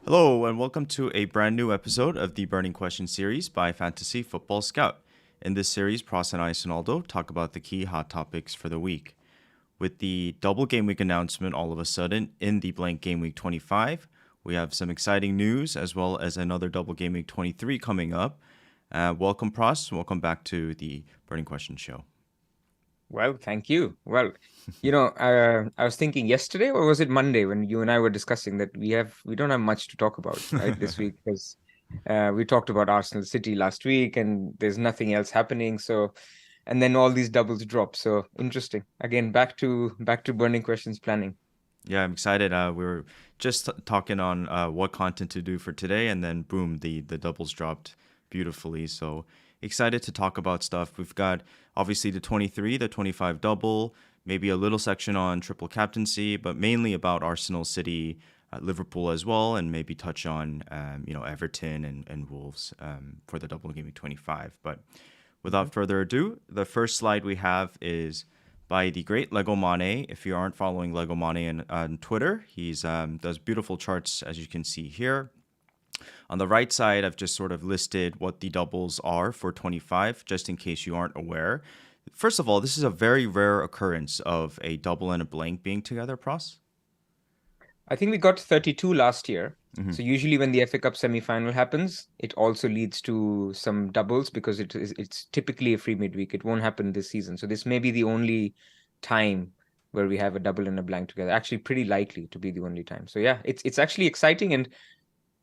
Hello, and welcome to a brand new episode of the Burning Question series by Fantasy Football Scout. In this series, Pras and I, Sonaldo, talk about the key hot topics for the week. With the double game week announcement all of a sudden in the blank game week 25, we have some exciting news as well as another double game week 23 coming up. Welcome, Pras. Welcome back to the Burning Question show. Well, thank you. I was thinking yesterday, or was it Monday, when you and I were discussing that we don't have much to talk about, right, this week, because we talked about Arsenal City last week, and there's nothing else happening. So, and then all these doubles drop. So interesting. Again, back to burning questions planning. Yeah, I'm excited. We were just talking on what content to do for today, and then boom, the doubles dropped beautifully. So excited to talk about stuff. We've got obviously the 23, the 25 double, maybe a little section on triple captaincy, but mainly about Arsenal, City, Liverpool as well, and maybe touch on Everton and Wolves for the double game week 25. But without further ado, the first slide we have is by the great Lego Mane. If you aren't following Lego Mane on Twitter, he's does beautiful charts as you can see here. On the right side, I've just sort of listed what the doubles are for 25, just in case you aren't aware. First of all, this is a very rare occurrence of a double and a blank being together, Pros. I think we got 32 last year. So usually when the FA Cup semi-final happens, it also leads to some doubles because it's typically a free midweek. It won't happen this season. So this may be the only time where we have a double and a blank together. Actually, pretty likely to be the only time. So yeah, it's actually exciting, and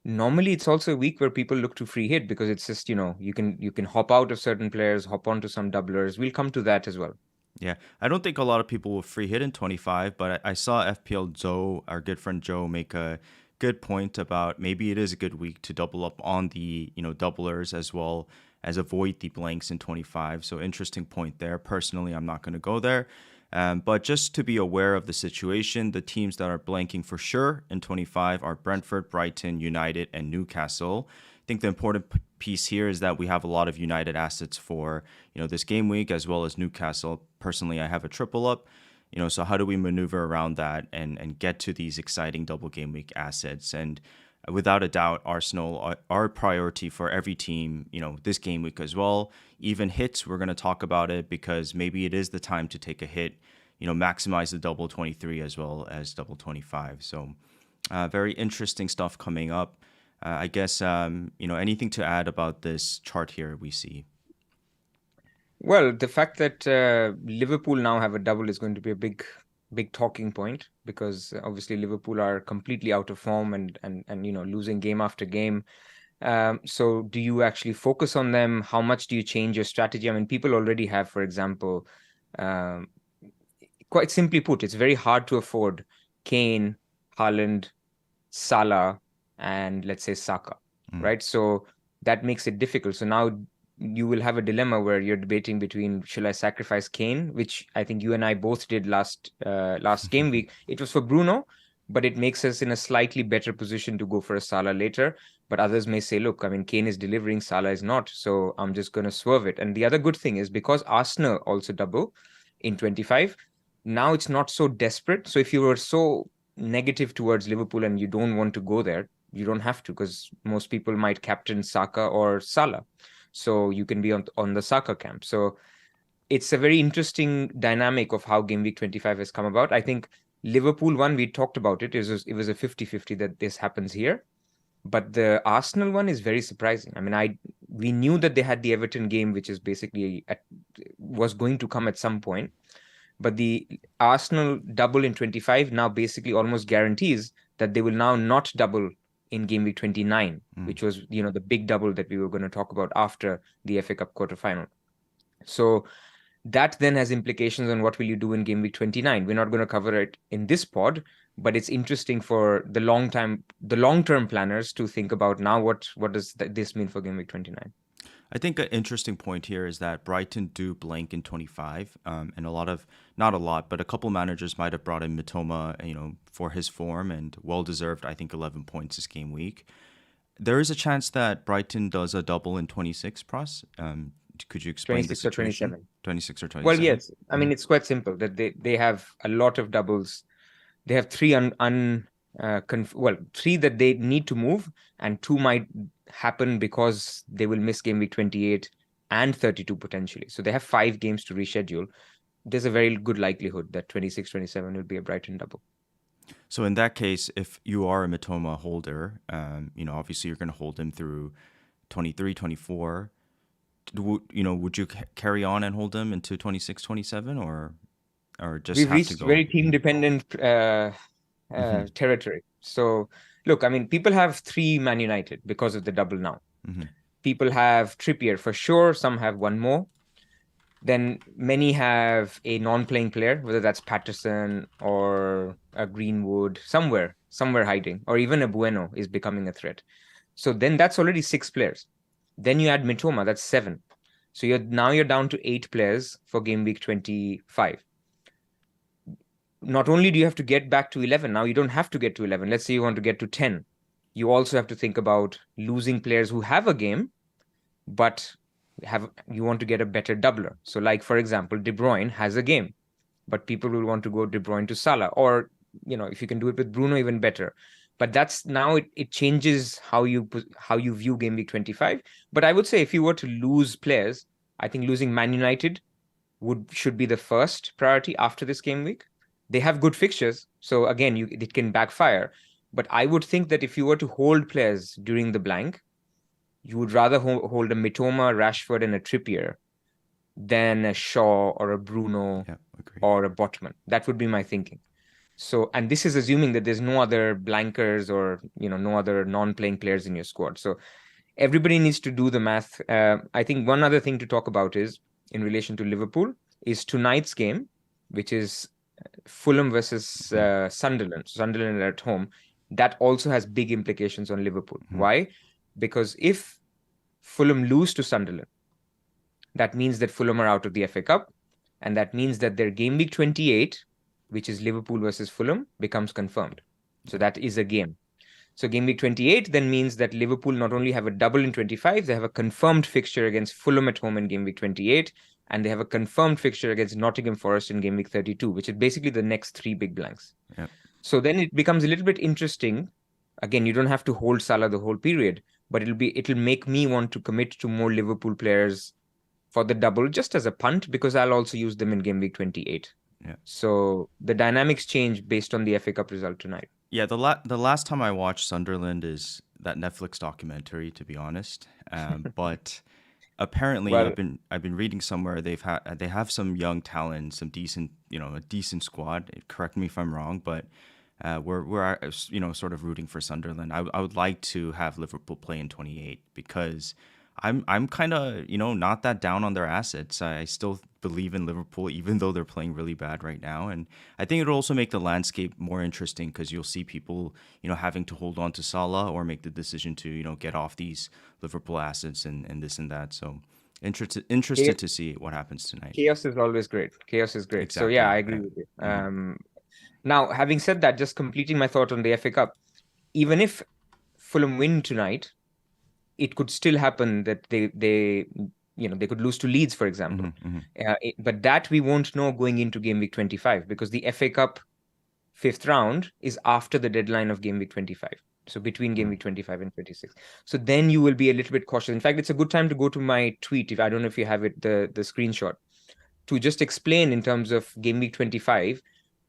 normally it's also a week where people look to free hit because it's just, you can hop out of certain players, hop onto some doublers. We'll come to that as well. Yeah, I don't think a lot of people will free hit in 25, but I saw FPL Joe, our good friend Joe, make a good point about maybe it is a good week to double up on the doublers as well as avoid the blanks in 25. So interesting point there. Personally, I'm not going to go there. But just to be aware of the situation, the teams that are blanking for sure in 25 are Brentford, Brighton, United, and Newcastle. I think the important piece here is that we have a lot of United assets for this game week as well as Newcastle. Personally, I have a triple up. So how do we maneuver around that and get to these exciting double game week assets? And without a doubt, Arsenal are our priority for every team, this game week as well. Even hits, we're going to talk about it because maybe it is the time to take a hit, maximize the double 23 as well as double 25. So very interesting stuff coming up. I guess, anything to add about this chart here we see? Well, the fact that Liverpool now have a double is going to be a big talking point because obviously Liverpool are completely out of form and losing game after game. So do you actually focus on them? How much do you change your strategy? I mean, people already have, for example, um, quite simply put, it's very hard to afford Kane, Haaland, Salah, and let's say Saka, right? So that makes it difficult. So now you will have a dilemma where you're debating between, shall I sacrifice Kane, which I think you and I both did last game week. It was for Bruno, but it makes us in a slightly better position to go for a Salah later. But others may say, look, I mean, Kane is delivering, Salah is not, so I'm just going to swerve it. And the other good thing is because Arsenal also double in 25, now it's not so desperate. So if you were so negative towards Liverpool and you don't want to go there, you don't have to, because most people might captain Saka or Salah. So you can be on the Saka camp. So it's a very interesting dynamic of how game week 25 has come about. I think Liverpool one, we talked about it. It was a 50-50 that this happens here. But the Arsenal one is very surprising. I mean, we knew that they had the Everton game, which is basically was going to come at some point. But the Arsenal double in 25 now basically almost guarantees that they will now not double in game week 29, which was, the big double that we were going to talk about after the FA Cup quarterfinal. So that then has implications on what will you do in game week 29. We're not going to cover it in this pod, but it's interesting for the long-term planners to think about now what does this mean for game week 29. I think an interesting point here is that Brighton do blank in 25, and not a lot, but a couple managers might have brought in Mitoma, for his form and well-deserved, I think, 11 points this game week. There is a chance that Brighton does a double in 26, Pras. Could you explain the 26 or situation? 27. 26 or Well, 27? yes. I mean, it's quite simple that they have a lot of doubles. They have three three that they need to move, and two might happen because they will miss game week 28 and 32 potentially. So they have 5 games to reschedule. There's a very good likelihood that 26, 27 will be a Brighton double. So in that case, if you are a Mitoma holder, obviously you're going to hold him through 23, 24. Would you carry on and hold him into 26, 27, or just We've have to reached go? very team dependent Mm-hmm. territory. So look, I mean, people have 3 Man United because of the double now. Mm-hmm. People have Trippier for sure. Some have one more. Then many have a non-playing player, whether that's Patterson or a Greenwood, somewhere hiding, or even a Bueno is becoming a threat. So then that's already 6 players. Then you add Mitoma, that's 7. So you're down to 8 players for game week 25. Not only do you have to get back to 11, now you don't have to get to 11. Let's say you want to get to 10. You also have to think about losing players who have a game, but you want to get a better doubler. So like, for example, De Bruyne has a game, but people will want to go De Bruyne to Salah, or, if you can do it with Bruno, even better. But that's now it changes how you view game week 25. But I would say if you were to lose players, I think losing Man United should be the first priority after this game week. They have good fixtures, so again, it can backfire. But I would think that if you were to hold players during the blank, you would rather hold a Mitoma, Rashford, and a Trippier than a Shaw or a Bruno Yeah, agree. or a Botman. That would be my thinking. So, and this is assuming that there's no other blankers or no other non-playing players in your squad. So everybody needs to do the math. I think one other thing to talk about is in relation to Liverpool is tonight's game, which is Fulham versus Sunderland. Sunderland at home. That also has big implications on Liverpool. Mm-hmm. Why? Because if Fulham lose to Sunderland, that means that Fulham are out of the FA Cup, and that means that their game week 28, which is Liverpool versus Fulham, becomes confirmed. So that is a game. So game week 28 then means that Liverpool not only have a double in 25, they have a confirmed fixture against Fulham at home in game week 28, and they have a confirmed fixture against Nottingham Forest in game week 32, which is basically the next 3 big blanks. Yeah. So then it becomes a little bit interesting. Again, you don't have to hold Salah the whole period, but it'll make me want to commit to more Liverpool players for the double just as a punt, because I'll also use them in game week 28. Yeah. So the dynamics change based on the FA Cup result tonight. Yeah, the last time I watched Sunderland is that Netflix documentary, to be honest. But apparently, Well, I've been reading somewhere they have some young talent, some decent, a decent squad. Correct me if I'm wrong, but we're sort of rooting for Sunderland. I would like to have Liverpool play in 28 because I'm kind of not that down on their assets. I still believe in Liverpool even though they're playing really bad right now, and I think it'll also make the landscape more interesting because you'll see people having to hold on to Salah or make the decision to get off these Liverpool assets and this and that. So interested to see what happens tonight. chaos is always great. Chaos is great. So yeah, Exactly. I agree Yeah. with you. Mm-hmm. Now, having said that, just completing my thought on the FA Cup, even if Fulham win tonight, it could still happen that they could lose to Leeds, for example. Mm-hmm. Mm-hmm. But that we won't know going into game week 25 because the FA Cup 5th round is after the deadline of game week 25. So between game week 25 and 26. So then you will be a little bit cautious. In fact, it's a good time to go to my tweet, if I don't know if you have it, the screenshot, to just explain in terms of game week 25,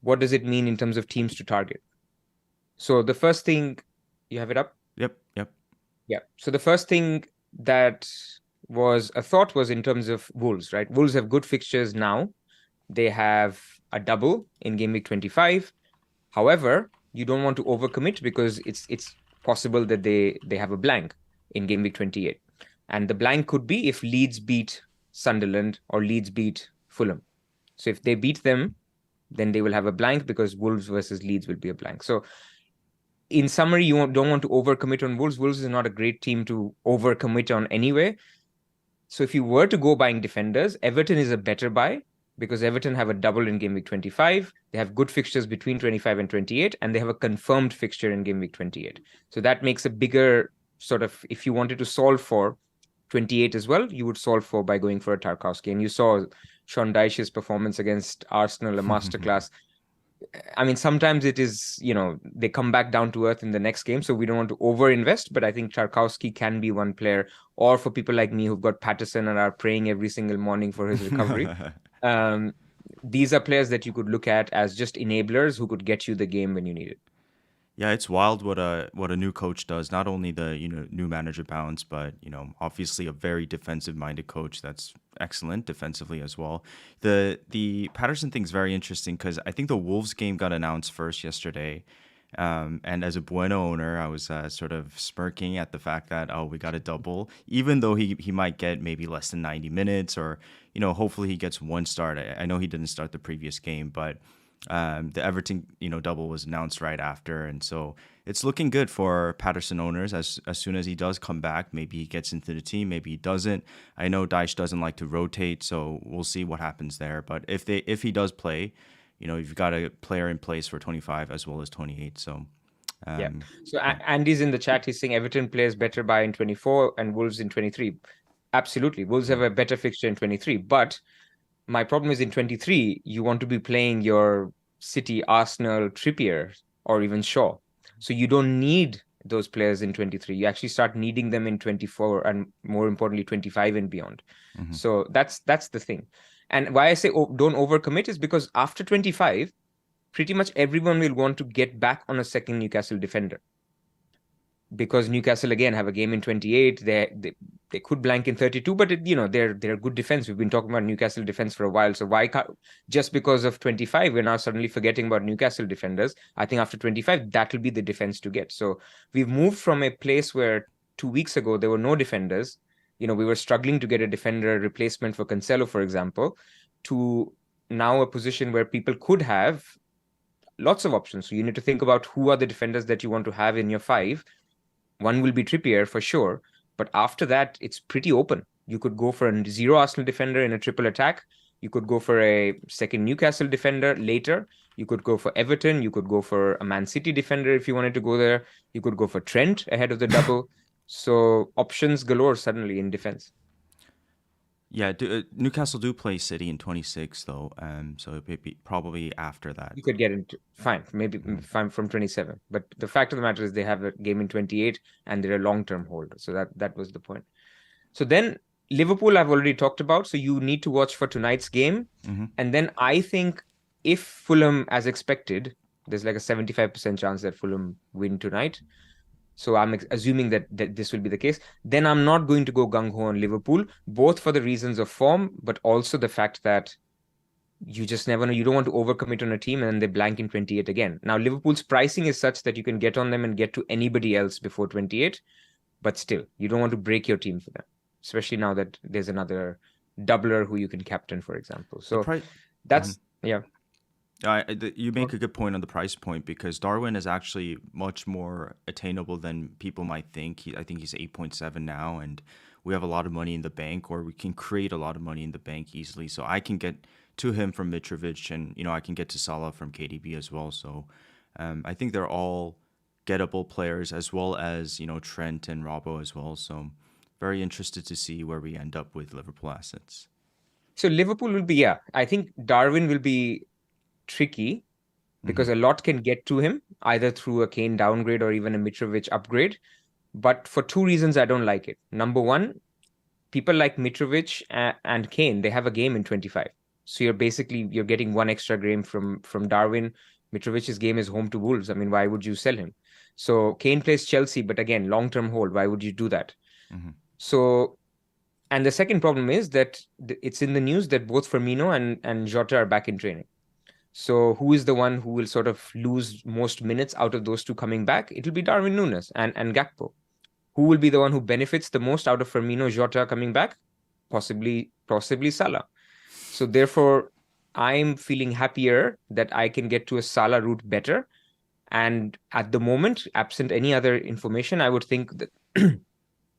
what does it mean in terms of teams to target? So the first thing, you have it up? Yep. Yep. Yeah. So the first thing that was a thought was in terms of Wolves, right? Wolves have good fixtures now. They have a double in game week 25. However, you don't want to overcommit because it's possible that they have a blank in game week 28. And the blank could be if Leeds beat Sunderland or Leeds beat Fulham. So if they beat them, then they will have a blank because Wolves versus Leeds will be a blank. So in summary, you don't want to overcommit on Wolves. Wolves is not a great team to overcommit on anyway. So if you were to go buying defenders, Everton is a better buy because Everton have a double in game week 25. They have good fixtures between 25 and 28, and they have a confirmed fixture in game week 28. So that makes a bigger sort of, if you wanted to solve for 28 as well, you would solve for by going for a Tarkowski. And you saw Sean Dyche's performance against Arsenal, a masterclass. I mean, sometimes it is, they come back down to earth in the next game, so we don't want to over-invest, but I think Tarkowski can be one player, or for people like me who've got Patterson and are praying every single morning for his recovery. Um, these are players that you could look at as just enablers who could get you the game when you need it. Yeah, it's wild what a new coach does. Not only the new manager bounce, but obviously a very defensive minded coach that's excellent defensively as well. The Patterson thing's very interesting because I think the Wolves game got announced first yesterday, and as a Bueno owner, I was sort of smirking at the fact that we got a double, even though he might get maybe less than 90 minutes, or hopefully he gets one start. I know he didn't start the previous game, but the Everton, double was announced right after, and so it's looking good for Patterson owners. As soon as he does come back, maybe he gets into the team, maybe he doesn't. I know Daesh doesn't like to rotate, so we'll see what happens there. But if he does play, you've got a player in place for 25 as well as 28. So Yeah. um, So yeah. Andy's in the chat. He's saying Everton plays better by in 24 and Wolves in 23. Absolutely. Wolves have Mm. a better fixture in 23. But my problem is in 23, you want to be playing your City, Arsenal, Trippier, or even Shaw. So you don't need those players in 23. You actually start needing them in 24 and more importantly, 25 and beyond. Hmm. So that's the thing. And why I say don't overcommit is because after 25, pretty much everyone will want to get back on a second Newcastle defender because Newcastle again have a game in 28. They could blank in 32, but they're good defense. We've been talking about Newcastle defense for a while. So why can't, just because of 25 we're now suddenly forgetting about Newcastle defenders? I think after 25 that will be the defense to get. So we've moved from a place where 2 weeks ago there were no defenders. We were struggling to get a defender replacement for Cancelo, for example, to now a position where people could have lots of options. So you need to think about who are the defenders that you want to have in your five. One will be Trippier for sure, but after that, it's pretty open. You could go for a zero Arsenal defender in a triple attack. You could go for a second Newcastle defender later. You could go for Everton. You could go for a Man City defender if you wanted to go there. You could go for Trent ahead of the double. So options galore suddenly in defense. Yeah, Newcastle do play City in 26 though, so it would be probably after that. You could get into fine, maybe Mhm. fine from 27. But the fact of the matter is they have a game in 28 and they're a long-term hold. So that was the point. So then Liverpool, I've already talked about. So you need to watch for tonight's game. Mhm. And then I think if Fulham, as expected, there's like a 75% chance that Fulham win tonight. So I'm assuming that this will be the case. Then I'm not going to go gung ho on Liverpool, both for the reasons of form, but also the fact that you just never know. You don't want to overcommit on a team and then they blank in 28 again. Now, Liverpool's pricing is such that you can get on them and get to anybody else before 28, but still, you don't want to break your team for them, especially now that there's another doubler who you can captain, for example. The So price. that's, yeah. You make a good point on the price point because Darwin is actually much more attainable than people might think. I think he's 8.7 now, and we have a lot of money in the bank, or we can create a lot of money in the bank easily. So I can get to him from Mitrovic, and I can get to Salah from KDB as well. So I think they're all gettable players, as well as Trent and Robbo as well. So very interested to see where we end up with Liverpool assets. So Liverpool will be, yeah, I think Darwin will be tricky Hmm. because a lot can get to him either through a Kane downgrade or even a Mitrovic upgrade. But for two reasons, I don't like it. Number one, people like Mitrovic and Kane, they have a game in 25. So you're getting one extra game from Darwin. Mitrovic's game is home to Wolves. I mean, why would you sell him? So Kane plays Chelsea, but again, long-term hold. Why would you do that? Hmm. So, and the second problem is that it's in the news that both Firmino and Jota are back in training. So who is the one who will sort of lose most minutes out of those two coming back? It'll be Darwin Núñez and Gakpo. Who will be the one who benefits the most out of Firmino, Jota coming back? Possibly Salah. So therefore, I'm feeling happier that I can get to a Salah route better. And at the moment, absent any other information, I would think that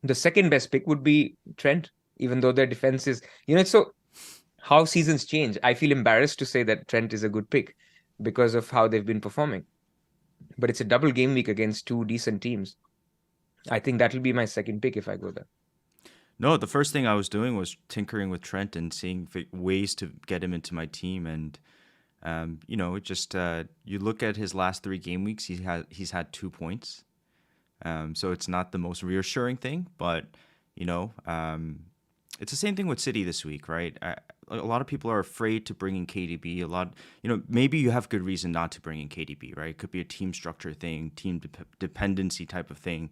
the second best pick would be Trent, even though their defense is, it's so how seasons change. I feel embarrassed to say that Trent is a good pick because of how they've been performing. But it's a double game week against two decent teams. I think that'll be my second pick if I go there. No, the first thing I was doing was tinkering with Trent and seeing ways to get him into my team, and It just you look at his last 3 game weeks, he's had 2 points. So it's not the most reassuring thing, but you know, it's the same thing with City this week, right? A lot of people are afraid to bring in KDB. Maybe you have good reason not to bring in KDB, right? It could be a team structure thing, dependency type of thing.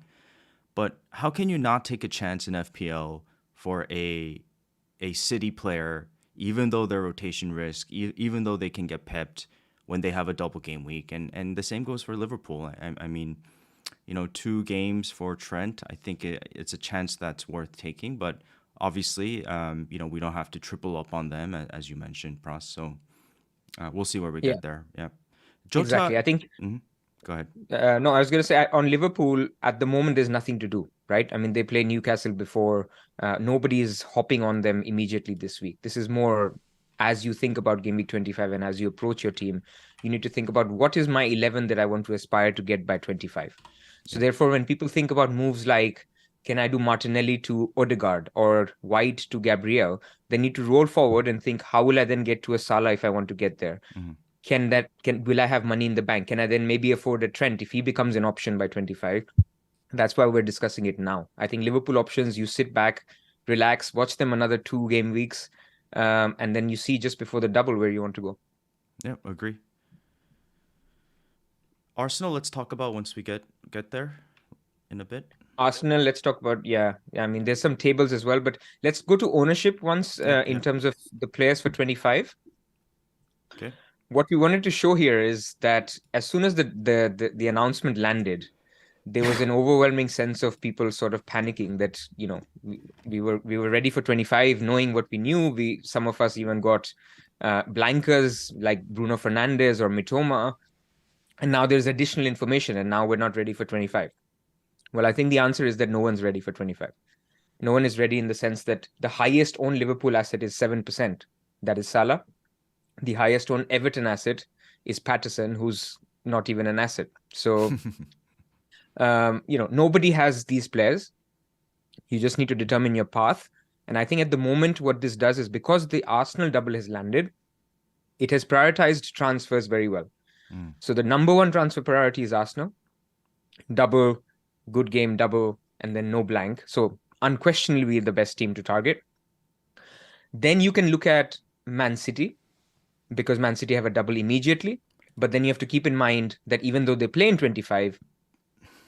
But how can you not take a chance in FPL for a City player, even though their rotation risk, even though they can get pepped when they have a double game week, and the same goes for Liverpool. I mean, 2 games for Trent, I think it's a chance that's worth taking. But obviously, we don't have to triple up on them, as you mentioned, Pras. So we'll see where we Yeah, get there. Yeah. Jota, exactly. I think mhm, go ahead. no, I was going to say on Liverpool at the moment, there's nothing to do, right? I mean, they play Newcastle before. Nobody is hopping on them immediately this week. This is more as you think about Game Week 25 and as you approach your team, you need to think about what is my 11 that I want to aspire to get by 25. So Yeah. therefore, when people think about moves like, can I do Martinelli to Odegaard or White to Gabriel, they need to roll forward and think, how will I then get to a Salah if I want to get there? Mhm. Will I have money in the bank? Can I then maybe afford a Trent if he becomes an option by 25? That's why we're discussing it now. I think Liverpool options, you sit back, relax, watch them another 2 game weeks, and then you see just before the double where you want to go. Yeah, agree. Arsenal, let's talk about once we get there in a bit. Arsenal, let's talk about, yeah. I mean, there's some tables as well, but let's go to ownership once Yeah, in yeah. terms of the players for 25. Okay. What we wanted to show here is that as soon as the announcement landed, there was an overwhelming sense of people sort of panicking that we were ready for 25 knowing what we knew. Some of us even got blankers like Bruno Fernandes or Mitoma, and now there's additional information and now we're not ready for 25. Well, I think the answer is that no one's ready for 25. No one is ready in the sense that the highest owned Liverpool asset is 7%. That is Salah. The highest owned Everton asset is Patterson, who's not even an asset. So nobody has these players. You just need to determine your path. And I think at the moment, what this does is because the Arsenal double has landed, it has prioritized transfers very well. Mm. So the number one transfer priority is Arsenal, double, good game, double, and then no blank. So unquestionably the best team to target. Then you can look at Man City because Man City have a double immediately. But then you have to keep in mind that even though they play in 25,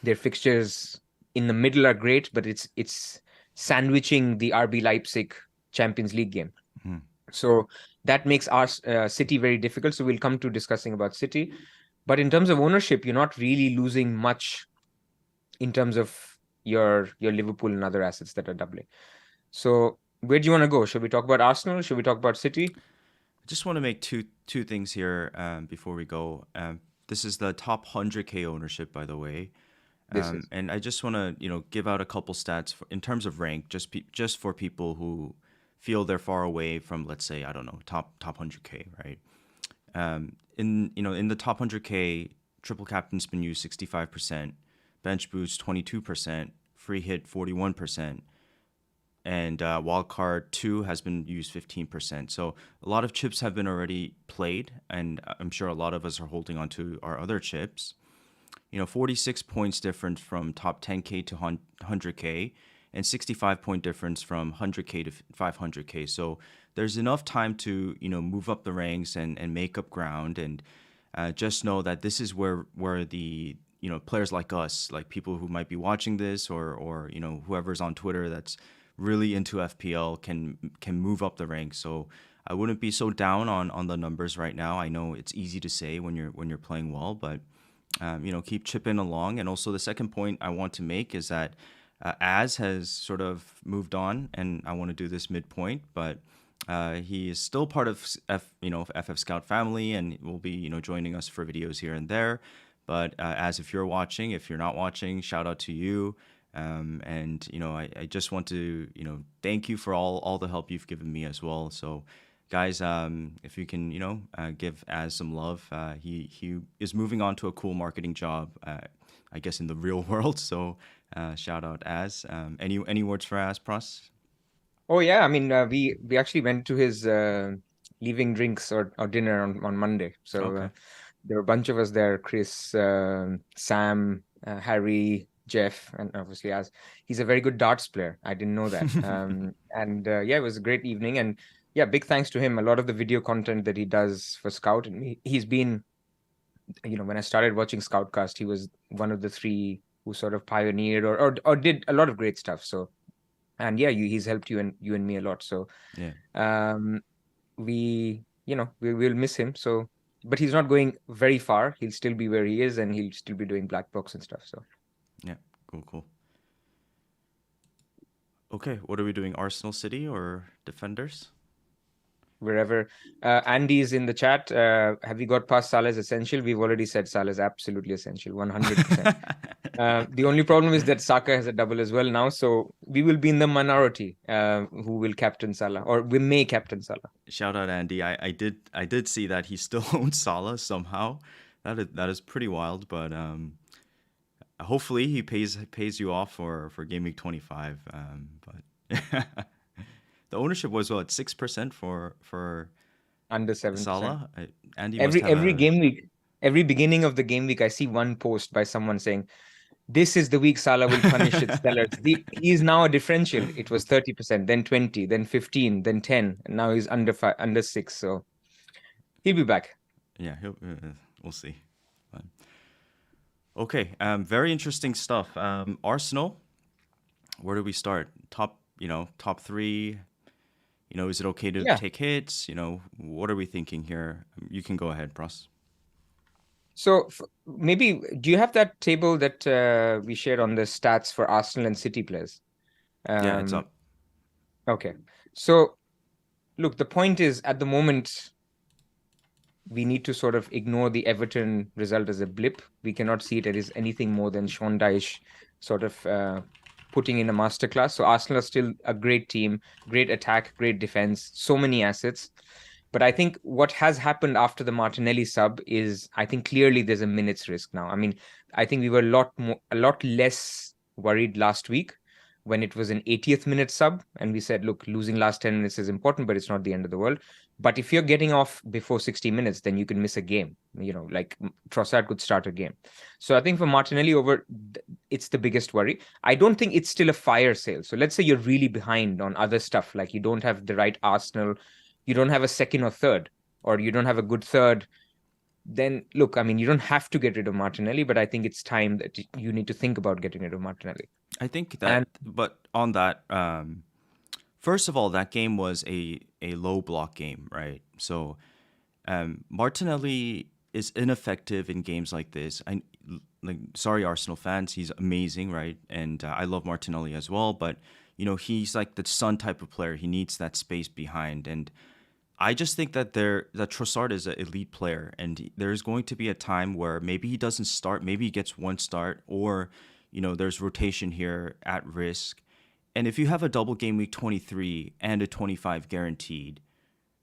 their fixtures in the middle are great, but it's sandwiching the RB Leipzig Champions League game. Mm. So that makes our City very difficult. So we'll come to discussing about City. But in terms of ownership, you're not really losing much in terms of your Liverpool and other assets that are doubling. So where do you want to go? Should we talk about Arsenal? Should we talk about City? I just want to make two things here before we go. This is the top 100K ownership, by the way. This is. And I just want to give out a couple stats in terms of rank, just for people who feel they're far away from, let's say, I don't know, top 100K, right? In the top 100K, triple captain's been used 65%, bench boost 22%, free hit 41%, and wildcard 2 has been used 15%. So a lot of chips have been already played, and I'm sure a lot of us are holding on to our other chips. 46 points difference from top 10K to 100K, and 65-point difference from 100K to 500K. So there's enough time to move up the ranks and make up ground, and just know that this is where the players like us, like people who might be watching this, or whoever's on Twitter that's really into FPL can move up the ranks. So I wouldn't be so down on the numbers right now. I know it's easy to say when you're playing well, but keep chipping along. And also the second point I want to make is that Az has sort of moved on, and I want to do this midpoint, but he is still part of FF Scout family, and will be joining us for videos here and there. But as if you're watching, if you're not watching, shout out to you. And I just want to thank you for all the help you've given me as well. So guys, if you can give Az some love. He is moving on to a cool marketing job, I guess, in the real world. So shout out Az. Any words for Az, Pras? Oh yeah, I mean we actually went to his leaving drinks or dinner on Monday. So Okay. there were a bunch of us there: Chris, Sam, Harry, Jeff, and obviously as he's a very good darts player. I didn't know that. And yeah, it was a great evening. And yeah, big thanks to him. A lot of the video content that he does for Scout, and he's been, when I started watching Scoutcast, he was one of the three who sort of pioneered or did a lot of great stuff. So, and yeah, he's helped you and me a lot. So, Yeah. um, we will miss him. So, but he's not going very far. He'll still be where he is, and he'll still be doing black box and stuff. So, Yeah. Cool. Okay, what are we doing? Arsenal City or Defenders? wherever Andy is in the chat, have we got past Salah's essential? We've already said Salah's absolutely essential, 100%. The only problem is that Saka has a double as well now, so we will be in the minority who will captain Salah, or we may captain Salah. Shout out Andy. I did see that he still owns Salah somehow. That is pretty wild, but hopefully he pays you off for Game Week 25. But the ownership was what, 6% for Under 7%. Salah. Andy must have Every a game week, every beginning of the game week, I see one post by someone saying, "This is the week Salah will punish its sellers." He is now a differential. It was 30%, then 20, then 15, then 10, and now he's under 6. So he'll be back. yeah. We'll see. But, okay. Very interesting stuff. Arsenal. Where do we start? Top three. Is it okay to Yeah. take hits? What are we thinking here? You can go ahead, Pras. So maybe, do you have that table that we shared on the stats for Arsenal and City players? Yeah, it's Um, up. okay. So look, the point is at the moment, we need to sort of ignore the Everton result as a blip. We cannot see it as anything more than Sean Dyche sort of putting in a masterclass. So Arsenal are still a great team, great attack, great defense, so many assets. But I think what has happened after the Martinelli sub is, I think clearly there's a minutes risk now. I mean, I think we were a lot less worried last week when it was an 80th minute sub, and we said, look, losing last 10 minutes is important, but it's not the end of the world. But if you're getting off before 60 minutes, then you can miss a game. Like Trossard could start a game. So I think for Martinelli it's the biggest worry. I don't think it's still a fire sale. So let's say you're really behind on other stuff, like you don't have the right Arsenal, you don't have a second or third, or you don't have a good third. Then look, I mean, you don't have to get rid of Martinelli, but I think it's time that you need to think about getting rid of Martinelli. I think And but on that, first of all, that game was a low block game, right? So Martinelli is ineffective in games like this. Sorry, Arsenal fans, he's amazing, right? And I love Martinelli as well, but he's like the Son type of player. He needs that space behind, and I just think that Trossard is an elite player, and there's going to be a time where maybe he doesn't start, maybe he gets one start, or there's rotation here at risk. And if you have a double game week 23 and a 25 guaranteed,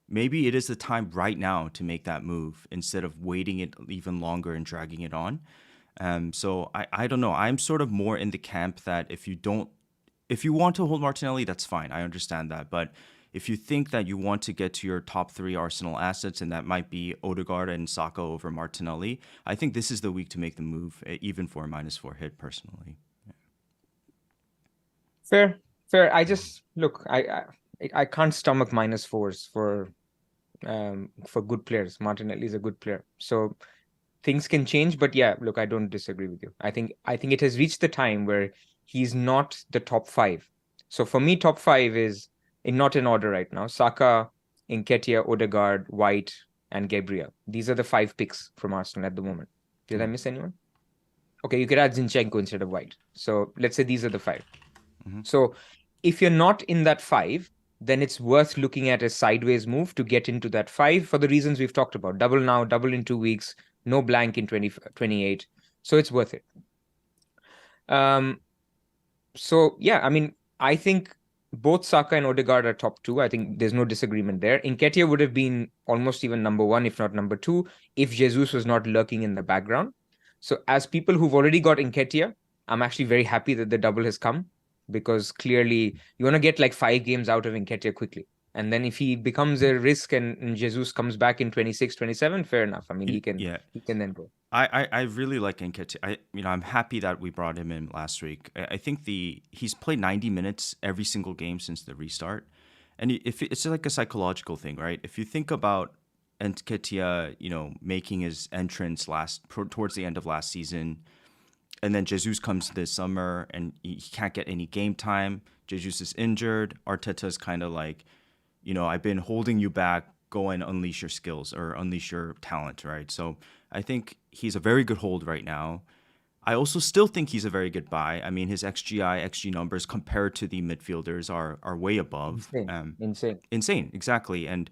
maybe it is the time right now to make that move instead of waiting it even longer and dragging it on. So I don't know. I'm sort of more in the camp that if you want to hold Martinelli, that's fine. I understand that. But if you think that you want to get to your top three Arsenal assets, and that might be Odegaard and Saka over Martinelli, I think this is the week to make the move, even for a -4 hit, personally. fair. I just look, I can't stomach -4s for good players. Martinelli is a good player, so things can change. But yeah, look, I don't disagree with you. I think it has reached the time where he's not the top 5. So for me, top 5 is not in order right now: Saka, Nketiah, Odegaard, White, and Gabriel. These are the 5 picks from Arsenal at the moment. Did I miss anyone? Okay, you could add Zinchenko instead of White. So let's say these are the 5. So if you're not in that 5, then it's worth looking at a sideways move to get into that 5 for the reasons we've talked about. Double now, double in 2 weeks, no blank in 2028. So it's worth it. So yeah, I mean, I think both Saka and Odegaard are top 2. I think there's no disagreement there. Nketiah would have been almost even number 1, if not number 2, if Jesus was not lurking in the background. So as people who've already got Nketiah, I'm actually very happy that the double has come, because clearly you want to get like 5 games out of Nketiah quickly. And then if he becomes a risk and Jesus comes back in 26, 27, fair enough. I mean, he can Yeah. then go. I really like Nketiah. I'm happy that we brought him in last week. I think he's played 90 minutes every single game since the restart, and if it's like a psychological thing, right? If you think about Nketiah, making his entrance towards the end of last season, and then Jesus comes this summer and he can't get any game time. Jesus is injured. Arteta's kind of like, I've been holding you back. Go and unleash your skills or unleash your talent, right? So I think he's a very good hold right now. I also still think he's a very good buy. I mean, his XG numbers compared to the midfielders are way above. Insane. Insane, exactly. And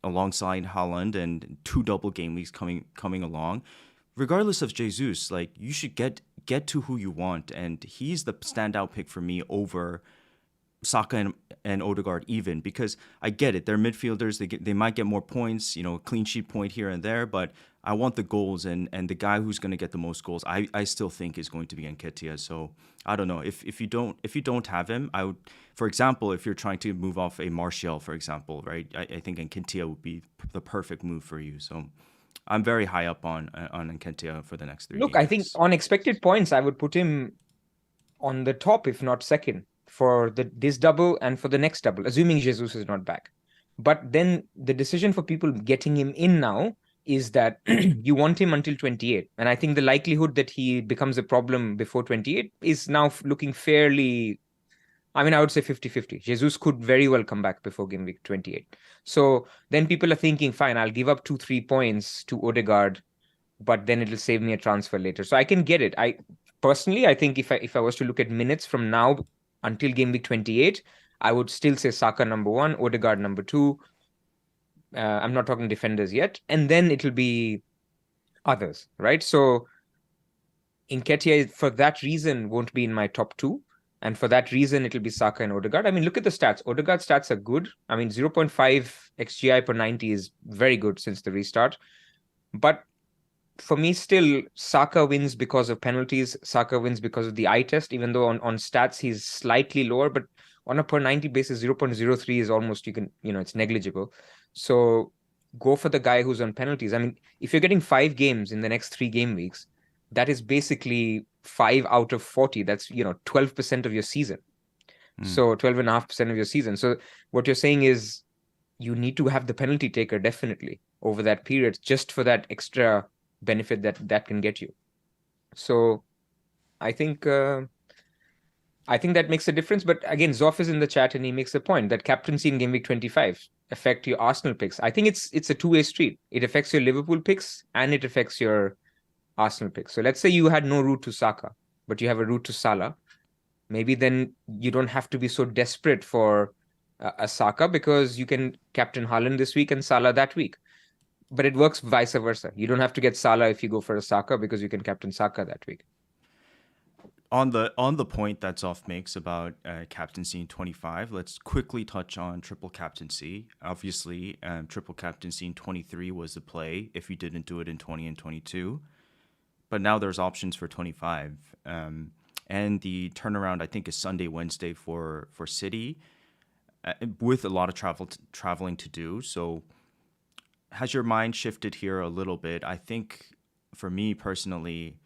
alongside Haaland and 2 double game weeks coming along, regardless of Jesus, like you should get to who you want, and he's the standout pick for me over Saka and Odegaard even, because I get it. They're midfielders. They might get more points, clean sheet point here and there, but I want the goals, and the guy who's going to get the most goals, I still think is going to be Nketiah. So I don't know if you don't have him, I would, for example, if you're trying to move off a Martial, for example, right? I think Nketiah would be the perfect move for you. So I'm very high up on Nketiah for the next 3 Look, game I think weeks. on expected points, I would put him on the top, if not second, for this double and for the next double, assuming Jesus is not back. But then the decision for people getting him in now is that you want him until 28. And I think the likelihood that he becomes a problem before 28 is now looking fairly, I mean, I would say 50-50. Jesus could very well come back before game week 28. So then people are thinking, fine, I'll give up 2-3 points to Odegaard, but then it'll save me a transfer later. So I can get it. I personally, I think if I was to look at minutes from now until game week 28, I would still say Saka number 1, Odegaard number 2. I'm not talking defenders yet. And then it'll be others, right? So Nketiah, for that reason, won't be in my top 2. And for that reason, it'll be Saka and Odegaard. I mean, look at the stats. Odegaard's stats are good. I mean, 0.5 XGI per 90 is very good since the restart. But for me, still, Saka wins because of penalties. Saka wins because of the eye test, even though on stats he's slightly lower, but on a per 90 basis, 0.03 is almost, it's negligible. So go for the guy who's on penalties. I mean, if you're getting 5 games in the next 3 game weeks, that is basically 5 out of 40. That's, 12% of your season. So 12.5% of your season. So what you're saying is you need to have the penalty taker definitely over that period, just for that extra benefit that can get you. So I think that makes a difference. But again, Zoff is in the chat and he makes a point that captaincy in game week 25 affect your Arsenal picks. I think it's a two-way street. It affects your Liverpool picks and it affects your Arsenal picks. So let's say you had no route to Saka, but you have a route to Salah. Maybe then you don't have to be so desperate for a Saka, because you can captain Haaland this week and Salah that week. But it works vice versa. You don't have to get Salah if you go for a Saka, because you can captain Saka that week. On the point that Zoff makes about captaincy in 25, let's quickly touch on triple captaincy. Obviously, triple captaincy in 23 was the play if you didn't do it in 20 and 22. But now there's options for 25. And the turnaround, I think, is Sunday, Wednesday for City, with a lot of traveling to do. So has your mind shifted here a little bit? I think for me personally,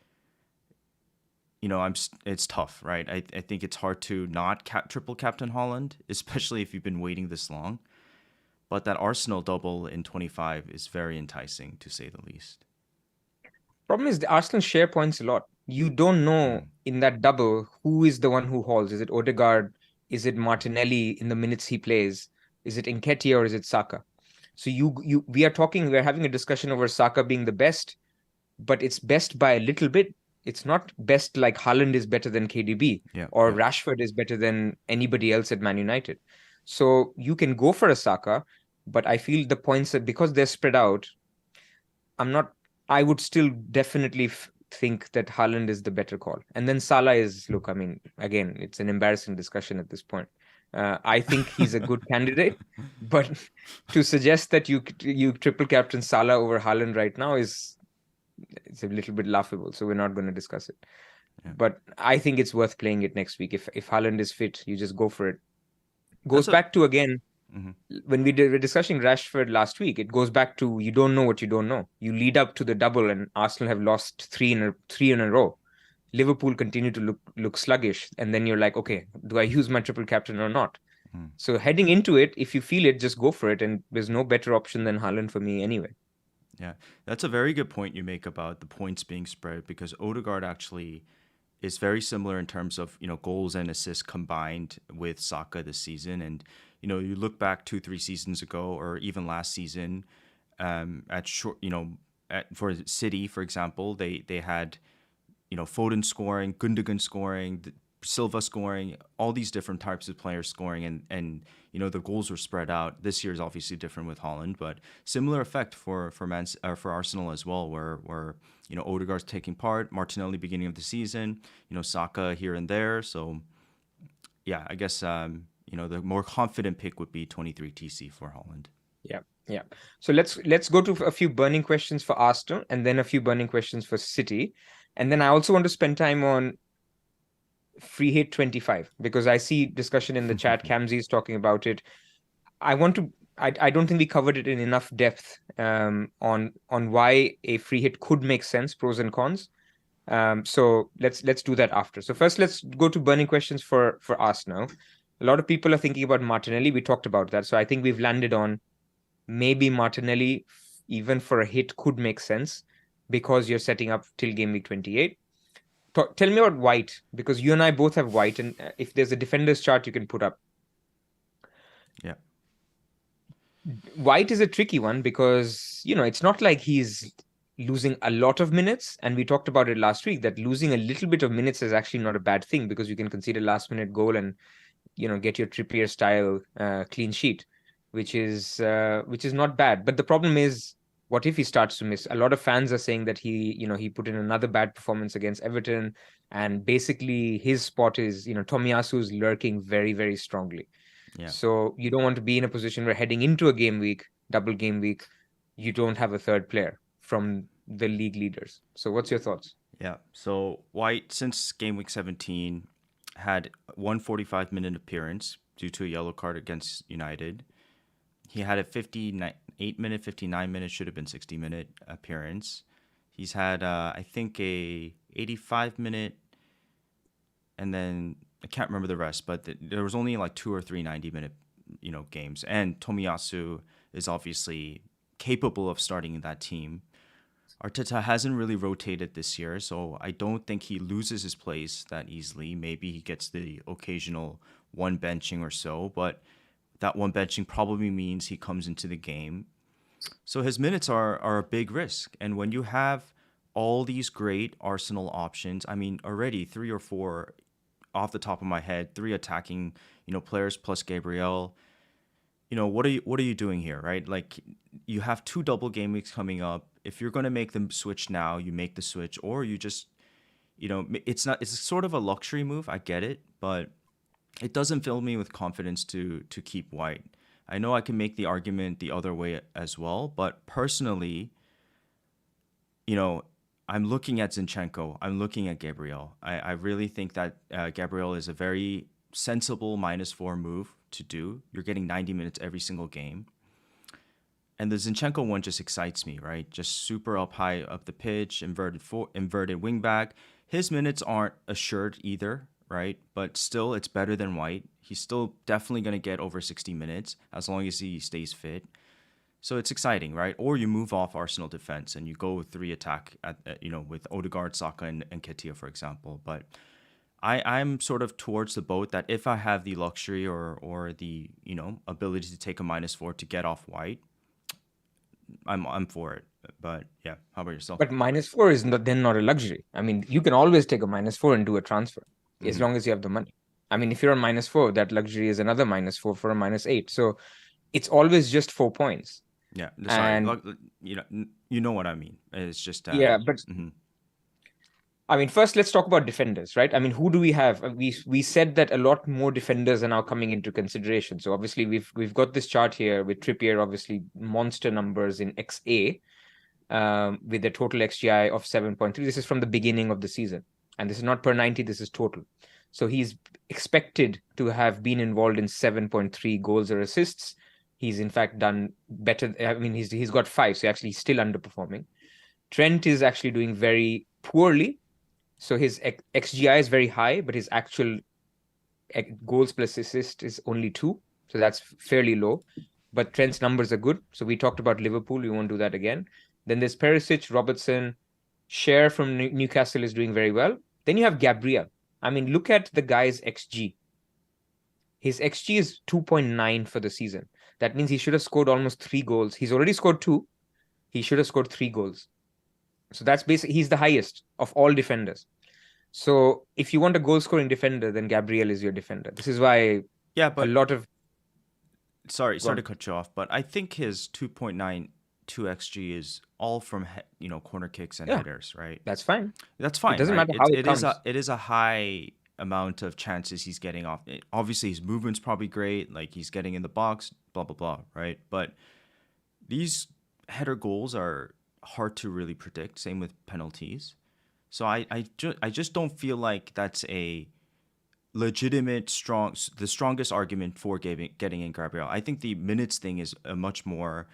it's tough, right? I think it's hard to not triple captain Haaland, especially if you've been waiting this long. But that Arsenal double in 25 is very enticing, to say the least. Problem is the Arsenal share points a lot. You don't know in that double who is the one who hauls. Is it Odegaard? Is it Martinelli in the minutes he plays? Is it Nketiah or is it Saka? So we're having a discussion over Saka being the best, but it's best by a little bit. It's not best like Haaland is better than KDB or Rashford is better than anybody else at Man United. So you can go for a Saka, but I feel the points that because they're spread out, I would still definitely think that Haaland is the better call. And then Salah is, look, I mean, again, it's an embarrassing discussion at this point. I think he's a good candidate, but to suggest that you triple captain Salah over Haaland right now it's a little bit laughable. So we're not going to discuss it. Yeah. But I think it's worth playing it next week. If Haaland is fit, you just go for it. Goes back to, again, Hmm. When we were discussing Rashford last week, it goes back to you don't know what you don't know. You lead up to the double, and Arsenal have lost three in a row. Liverpool continue to look sluggish, and then you're like, okay, do I use my triple captain or not? Mm. So heading into it, if you feel it, just go for it, and there's no better option than Haaland for me anyway. Yeah, that's a very good point you make about the points being spread because Odegaard actually is very similar in terms of goals and assists combined with Saka this season. And you look back 2-3 seasons ago, or even last season, at short, for City, for example, they had Foden scoring, Gundogan scoring, Silva scoring, all these different types of players scoring, and the goals were spread out. This year is obviously different with Holland, but similar effect for Arsenal as well, where Odegaard's taking part, Martinelli beginning of the season, Saka here and there. So yeah, I guess the more confident pick would be 23 TC for Holland. Yeah, yeah. So let's go to a few burning questions for Arsenal, and then a few burning questions for City, and then I also want to spend time on free hit 25 because I see discussion in the chat. Kamzi is talking about it. I want to. I don't think we covered it in enough depth on why a free hit could make sense, pros and cons. So let's do that after. So first, let's go to burning questions for Arsenal. A lot of people are thinking about Martinelli. We talked about that, so I think we've landed on maybe Martinelli, even for a hit, could make sense because you're setting up till game week 28. Tell me about White, because you and I both have White, and if there's a defenders chart you can put up. Yeah. White is a tricky one because, it's not like he's losing a lot of minutes. And we talked about it last week that losing a little bit of minutes is actually not a bad thing because you can concede a last minute goal and, get your Trippier style clean sheet, which is not bad. But the problem is, what if he starts to miss? A lot of fans are saying that he put in another bad performance against Everton, and basically his spot is, Tomiyasu is lurking very, very strongly. Yeah. So you don't want to be in a position where heading into a game week, double game week, you don't have a third player from the league leaders. So what's your thoughts? Yeah. So White, since game week 17, had 145-minute appearance due to a yellow card against United. He had a 58-minute, 59-minute, should have been 60-minute appearance. He's had, I think, a 85-minute, and then I can't remember the rest, but there was only like 2 or 3 90-minute, games. And Tomiyasu is obviously capable of starting in that team. Arteta hasn't really rotated this year, so I don't think he loses his place that easily. Maybe he gets the occasional one benching or so, but that one benching probably means he comes into the game. So his minutes are a big risk. And when you have all these great Arsenal options, I mean, already 3 or 4 off the top of my head, 3 attacking, players plus Gabriel. What are you doing here, right? Like, you have 2 double game weeks coming up. If you're going to make them switch now, you make the switch, or you just, it's sort of a luxury move. I get it, but it doesn't fill me with confidence to keep White. I know I can make the argument the other way as well, but personally, I'm looking at Zinchenko. I'm looking at Gabriel. I really think that Gabriel is a very sensible -4 move to do. You're getting 90 minutes every single game. And the Zinchenko one just excites me, right? Just super up high up the pitch, inverted wing back. His minutes aren't assured either, right? But still, it's better than White. He's still definitely going to get over 60 minutes as long as he stays fit. So it's exciting, right? Or you move off Arsenal defense and you go with 3 attack, with Odegaard, Saka, and Nketiah, for example. But I'm sort of towards the boat that if I have the luxury or the ability to take a -4 to get off White, I'm for it. But yeah, how about yourself? But -4 is then not a luxury. I mean, you can always take a -4 and do a transfer as Mm-hmm. long as you have the money. I mean, if you're on -4, that luxury is another -4 for a -8. So it's always just 4 points. Yeah, sorry. And You know what I mean. It's just yeah, but mhm. I mean, first let's talk about defenders, right? I mean, who do we have? We said that a lot more defenders are now coming into consideration. So obviously we've got this chart here with Trippier, obviously monster numbers in XA, with a total XGI of 7.3. This is from the beginning of the season, and this is not per 90. This is total. So he's expected to have been involved in 7.3 goals or assists. He's in fact done better. I mean, he's got 5, so actually he's still underperforming. Trent is actually doing very poorly. So his XGI is very high, but his actual goals plus assist is only 2. So that's fairly low. But Trent's numbers are good. So we talked about Liverpool. We won't do that again. Then there's Perisic, Robertson. Share from Newcastle is doing very well. Then you have Gabriel. I mean, look at the guy's XG. His XG is 2.9 for the season. That means he should have scored almost 3 goals. He's already scored 2. He should have scored 3 goals. So that's basically, he's the highest of all defenders. So if you want a goal scoring defender, then Gabriel is your defender. This is why but a lot of... Sorry to cut you off, but I think his 2.92 XG is all from corner kicks and headers, right? That's fine. That's fine. It doesn't right? matter how it comes. It is a high amount of chances he's getting off. Obviously, his movement's probably great. Like he's getting in the box, blah blah blah, right? But these header goals are hard to really predict. Same with penalties. So I just don't feel like that's a legitimate the strongest argument for getting in Gabriel. I think the minutes thing is a much more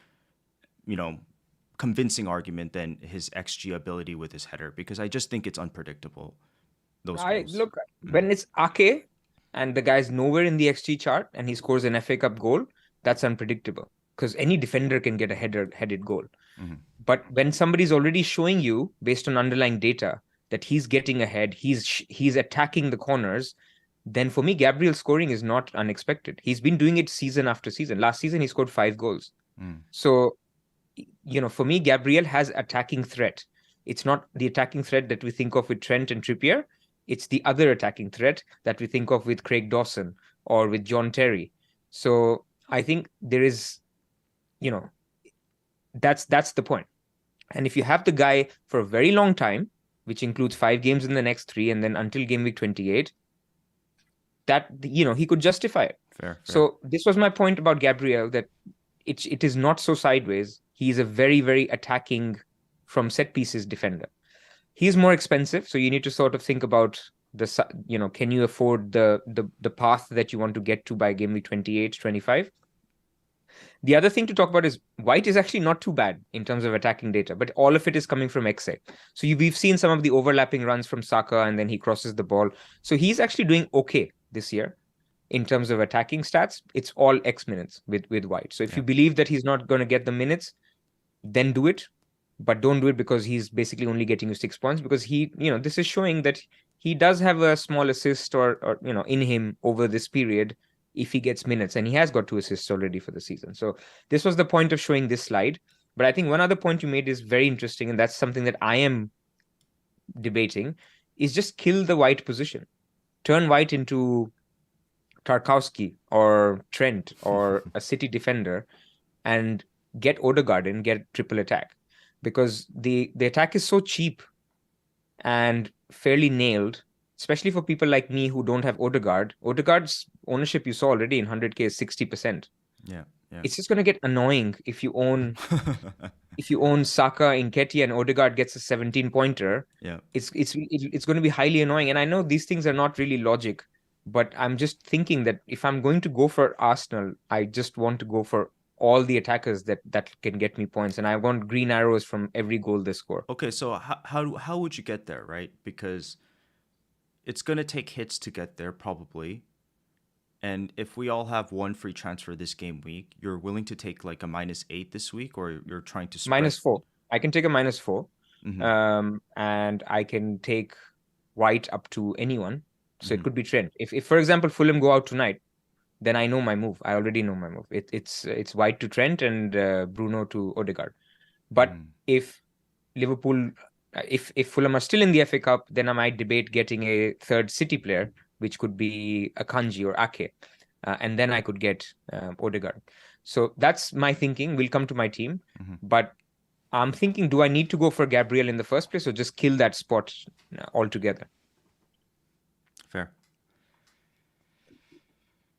convincing argument than his XG ability with his header, because I just think it's unpredictable. Those goals. Look, when it's Ake and the guy's nowhere in the XG chart and he scores an FA Cup goal, that's unpredictable because any defender can get a headed goal. Mm-hmm. But when somebody's already showing you based on underlying data that he's getting ahead, he's attacking the corners, then for me, Gabriel's scoring is not unexpected. He's been doing it season after season. Last season, he scored 5 goals. So, for me, Gabriel has attacking threat. It's not the attacking threat that we think of with Trent and Trippier. It's the other attacking threat that we think of with Craig Dawson or with John Terry. So I think there is, that's the point. And if you have the guy for a very long time, which includes 5 games in the next 3, and then until game week 28, that, he could justify it. Fair. So this was my point about Gabriel, that it is not so sideways. He's a very, very attacking from set pieces defender. He's more expensive, so you need to sort of think about can you afford the path that you want to get to by game week 28, 25? The other thing to talk about is White is actually not too bad in terms of attacking data, but all of it is coming from XA. So we've seen some of the overlapping runs from Saka, and then he crosses the ball. So he's actually doing okay this year in terms of attacking stats. It's all X minutes with White. So if you believe that he's not going to get the minutes, then do it. But don't do it because he's basically only getting you 6 points, because this is showing that he does have a small assist or in him over this period if he gets minutes, and he has got 2 assists already for the season. So this was the point of showing this slide. But I think one other point you made is very interesting, and that's something that I am debating, is just kill the White position. Turn White into Tarkowski or Trent or a City defender and get Odegaard and get triple attack, because the attack is so cheap and fairly nailed, especially for people like me who don't have Odegaard. Odegaard's ownership, you saw already in 100K, is 60%. Yeah. It's just going to get annoying if you own Saka, Nketiah, and Odegaard gets a 17-pointer. Yeah. It's going to be highly annoying. And I know these things are not really logic, but I'm just thinking that if I'm going to go for Arsenal, I just want to go for all the attackers that can get me points, and I want green arrows from every goal they score. Okay, so how would you get there, right? Because it's going to take hits to get there, probably. And if we all have 1 free transfer this game week, you're willing to take like a -8 this week, or you're trying to spread? -4. I can take a -4. Mm-hmm. And I can take White up to anyone. So it could be Trent. If for example, Fulham go out tonight, then I know my move. I already know my move. It's White to Trent and Bruno to Odegaard. But if Liverpool, if Fulham are still in the FA Cup, then I might debate getting a third City player, which could be Akanji or Ake. And then I could get Odegaard. So that's my thinking. We'll come to my team. But I'm thinking, do I need to go for Gabriel in the first place, or just kill that spot altogether? Fair.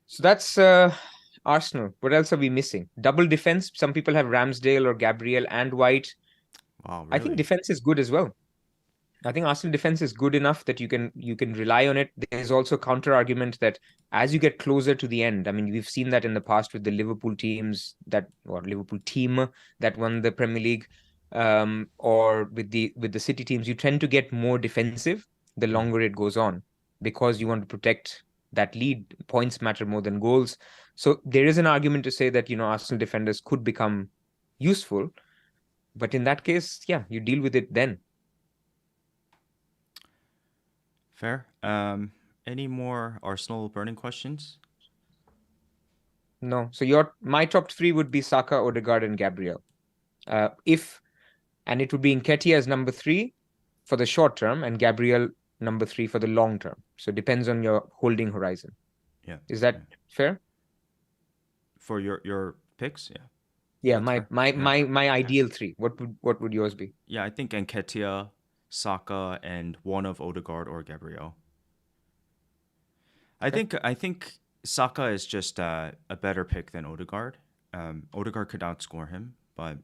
So that's Arsenal. What else are we missing? Double defense. Some people have Ramsdale or Gabriel and White. Wow, really? I think defense is good as well. I think Arsenal defense is good enough that you can rely on it. There's also counter argument that as you get closer to the end, I mean, we've seen that in the past with the Liverpool teams or Liverpool team that won the Premier League, or with the City teams, you tend to get more defensive the longer it goes on because you want to protect that lead. Points matter more than goals. So there is an argument to say that, Arsenal defenders could become useful, but in that case, yeah, you deal with it then. Fair. Any more Arsenal burning questions? No. So my top three would be Saka, Odegaard, and Gabriel. And it would be Nketiah as number 3 for the short term, and Gabriel number 3 for the long term. So it depends on your holding horizon. Yeah. Is that fair? For your picks? Yeah. Yeah, That's my fair. my ideal 3. What would yours be? Yeah, I think Nketiah, Saka, and one of Odegaard or Gabriel. Okay. I think Saka is just a better pick than Odegaard. Odegaard could outscore him, but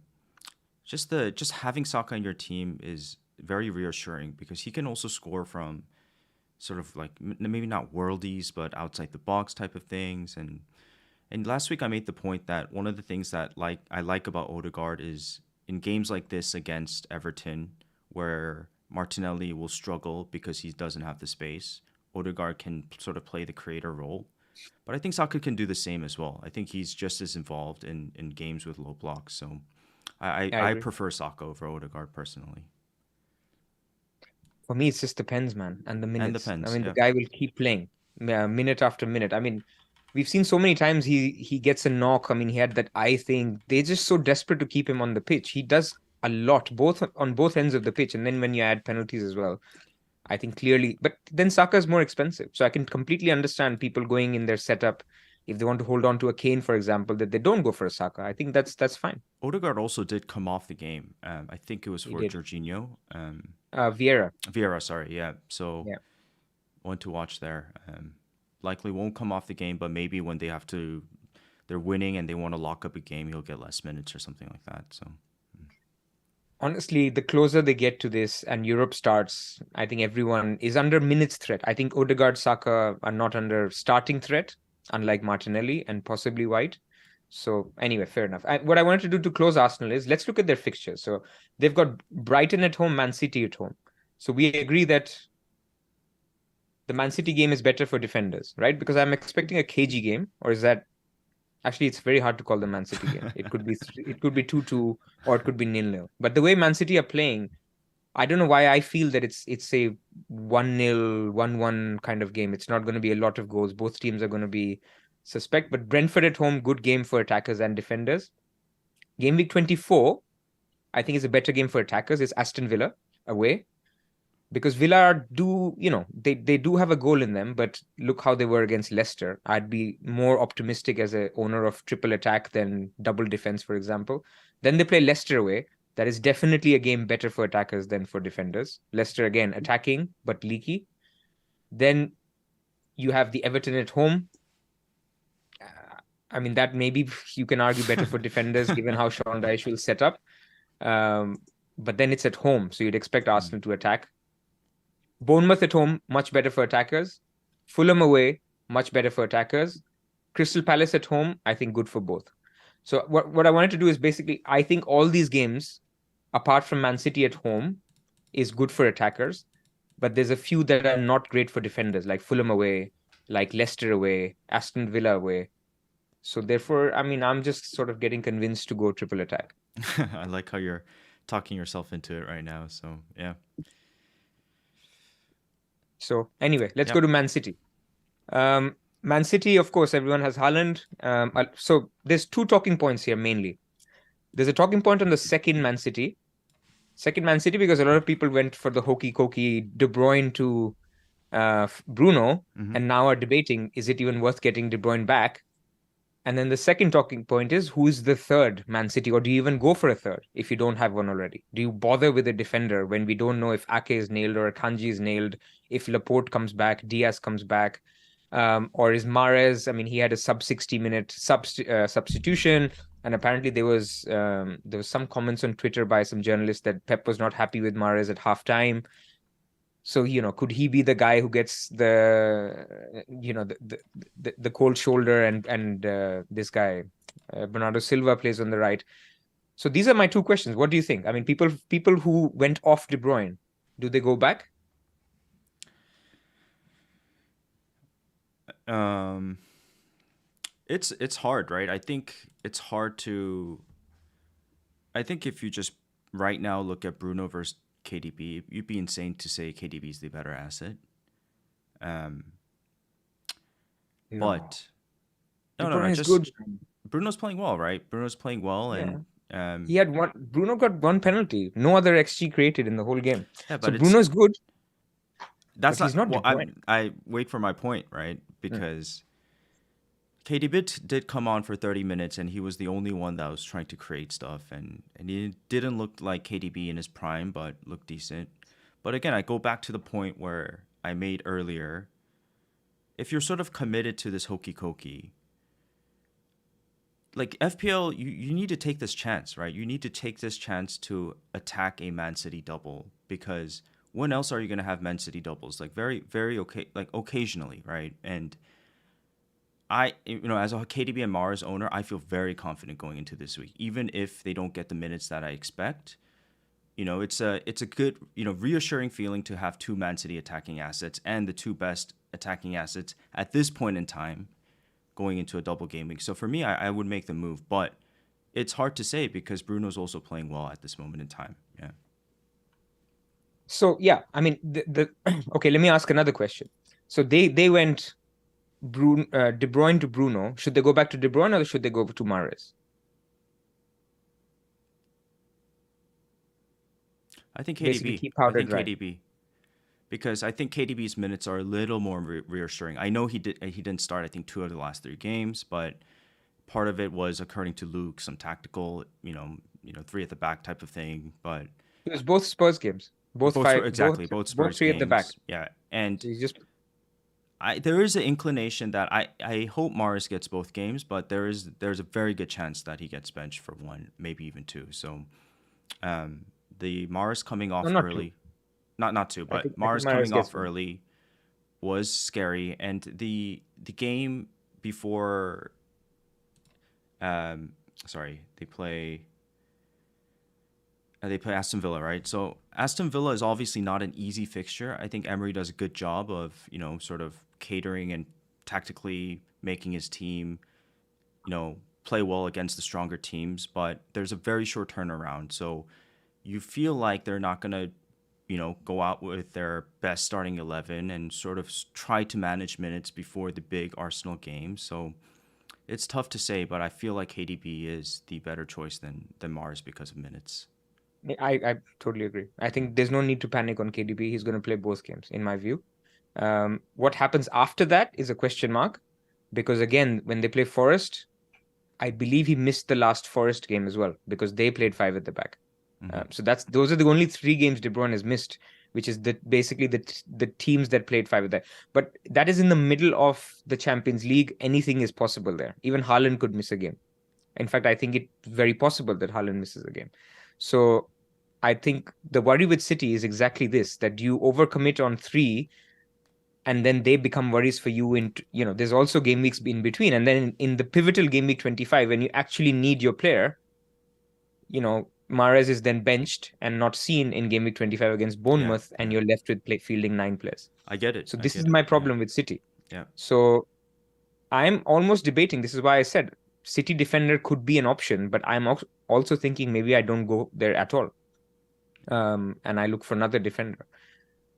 just having Saka in your team is very reassuring because he can also score from sort of like maybe not worldies but outside the box type of things. And last week I made the point that one of the things that I like about Odegaard is in games like this against Everton where Martinelli will struggle because he doesn't have the space. Odegaard can sort of play the creator role. But I think Saka can do the same as well. I think he's just as involved in games with low blocks. So I I agree. prefer Saka over Odegaard personally. For me, it just depends, man, and the And minutes. I depends, mean, the yeah. guy will keep playing, minute after minute. I mean, we've seen so many times he gets a knock. I mean, he had that eye thing. They're just so desperate to keep him on the pitch. He does a lot, both on both ends of the pitch, and then when you add penalties as well, I think clearly. But then Saka is more expensive, so I can completely understand people going in their setup if they want to hold on to a Kane, for example, that they don't go for a Saka. I think that's fine. Odegaard also did come off the game. I think it was He for did. Jorginho. Vieira. Vieira, sorry, yeah. So Yeah. one to watch there. Likely won't come off the game, but maybe when they're winning and they want to lock up a game, he'll get less minutes or something like that. So Honestly, the closer they get to this and Europe starts, I think everyone is under minutes threat. I think Odegaard, Saka are not under starting threat, unlike Martinelli and possibly White. So anyway, fair enough. What I wanted to do to close Arsenal is let's look at their fixtures. So they've got Brighton at home, Man City at home. So we agree that the Man City game is better for defenders, right? Because I'm expecting a cagey game, or is that actually, it's very hard to call the Man City game. It could be 2-2 or it could be 0-0. But the way Man City are playing, I don't know why I feel that it's a 1-0, 1-1 kind of game. It's not going to be a lot of goals. Both teams are going to be suspect. But Brentford at home, good game for attackers and defenders. Game week 24, I think is a better game for attackers. It's Aston Villa away. Because Villa they do have a goal in them, but look how they were against Leicester. I'd be more optimistic as a owner of triple attack than double defense, for example. Then they play Leicester away. That is definitely a game better for attackers than for defenders. Leicester again attacking but leaky. Then you have the Everton at home. I mean, that maybe you can argue better for defenders given how Sean Dyche will set up. But then it's at home, so you'd expect Arsenal to attack. Bournemouth at home, much better for attackers. Fulham away, much better for attackers. Crystal Palace at home, I think good for both. So what I wanted to do is basically, I think all these games, apart from Man City at home, is good for attackers. But there's a few that are not great for defenders, like Fulham away, like Leicester away, Aston Villa away. So therefore, I mean, I'm just sort of getting convinced to go triple attack. I like how you're talking yourself into it right now. So yeah. So anyway, let's go Yep. to Man City. Man City, of course, everyone has Haaland. So there's two talking points here mainly. There's a talking point on the second Man City. Second Man City, because a lot of people went for the hokey cokey De Bruyne to Bruno, Mm-hmm. and now are debating, is it even worth getting De Bruyne back? And then the second talking point is, who's the third Man City? Or do you even go for a third if you don't have one already? Do you bother with a defender when we don't know if Ake is nailed or Akanji is nailed, if Laporte comes back, Diaz comes back? Or is Mahrez? I mean, he had a sub 60-minute substitution, and apparently there was some comments on Twitter by some journalists that Pep was not happy with Mahrez at halftime. So, could he be the guy who gets the cold shoulder, and this guy, Bernardo Silva, plays on the right. So these are my two questions. What do you think? I mean, people who went off De Bruyne, do they go back? Um, it's hard, right? I think it's hard to. I think if you just right now look at Bruno versus KDB, you'd be insane to say KDB is the better asset. Um, No. but De no, Bruyne is just good. Bruno's playing well, right? Bruno's playing well, Yeah. and He had one. Bruno got one penalty. No other XG created in the whole game. yeah, So but it's Bruno is good, that's but he's not. not De Well, Bruyne. I wait for my point, right? Mm. Because KDB did come on for 30 minutes, and he was the only one that was trying to create stuff, and he didn't look like KDB in his prime, but looked decent. But again, I go back to the point where I made earlier. If you're sort of committed to this hokey cokey, like FPL, you need to take this chance, right? You need to take this chance to attack a Man City double because when else are you going to have Man City doubles? Like very okay, like occasionally, right? And as a KDB and Mars owner, I feel very confident going into this week, even if they don't get the minutes that I expect. It's a good, reassuring feeling to have two Man City attacking assets and the two best attacking assets at this point in time going into a double game week. So for me, I would make the move, but it's hard to say because Bruno's also playing well at this moment in time. Yeah. So yeah, I mean the okay. Let me ask another question. So they went De Bruyne to Bruno. Should they go back to De Bruyne or should they go to Mahrez? I think Basically, KDB. keep I powdered think dry. KDB because I think KDB's minutes are a little more reassuring. I know he didn't start I think two of the last three games, but part of it was according to Luke some tactical, three at the back type of thing, but It was both Spurs games, both five, exactly both both Spurs three at the back. games. Yeah. And So he's just there is an inclination that I hope Morris gets both games, but there's a very good chance that he gets benched for one, maybe even two. So the Morris coming no, off not two. early, not two, but I think Morris Mahrez coming gets off one. early was scary, and the game before, um, sorry, they play Aston Villa, right? So Aston Villa is obviously not an easy fixture. I think Emery does a good job of, sort of catering and tactically making his team, play well against the stronger teams, but there's a very short turnaround. So you feel like they're not going to, go out with their best starting 11 and sort of try to manage minutes before the big Arsenal game. So it's tough to say, but I feel like KDB is the better choice than Mars because of minutes. I totally agree. I think there's no need to panic on KDB. He's going to play both games, in my view. What happens after that is a question mark, because again, when they play Forest, I believe he missed the last Forest game as well because they played five at the back. Hmm. So those are the only three games De Bruyne has missed, which is basically the teams that played five at that. But that is in the middle of the Champions League. Anything is possible there. Even Haaland could miss a game. In fact, I think it's very possible that Haaland misses a game. So I think the worry with City is exactly this: that you overcommit on three, and then they become worries for you. There's also game weeks in between, and then in the pivotal game week 25, when you actually need your player, Mahrez is then benched and not seen in game week 25 against Yeah, Bournemouth, and yeah. you're left with fielding nine players. I get it. So I this is get it. my Yeah, problem with City. yeah, So I'm almost debating. This is why I said City defender could be an option, but I'm also thinking maybe I don't go there at all, and I look for another defender.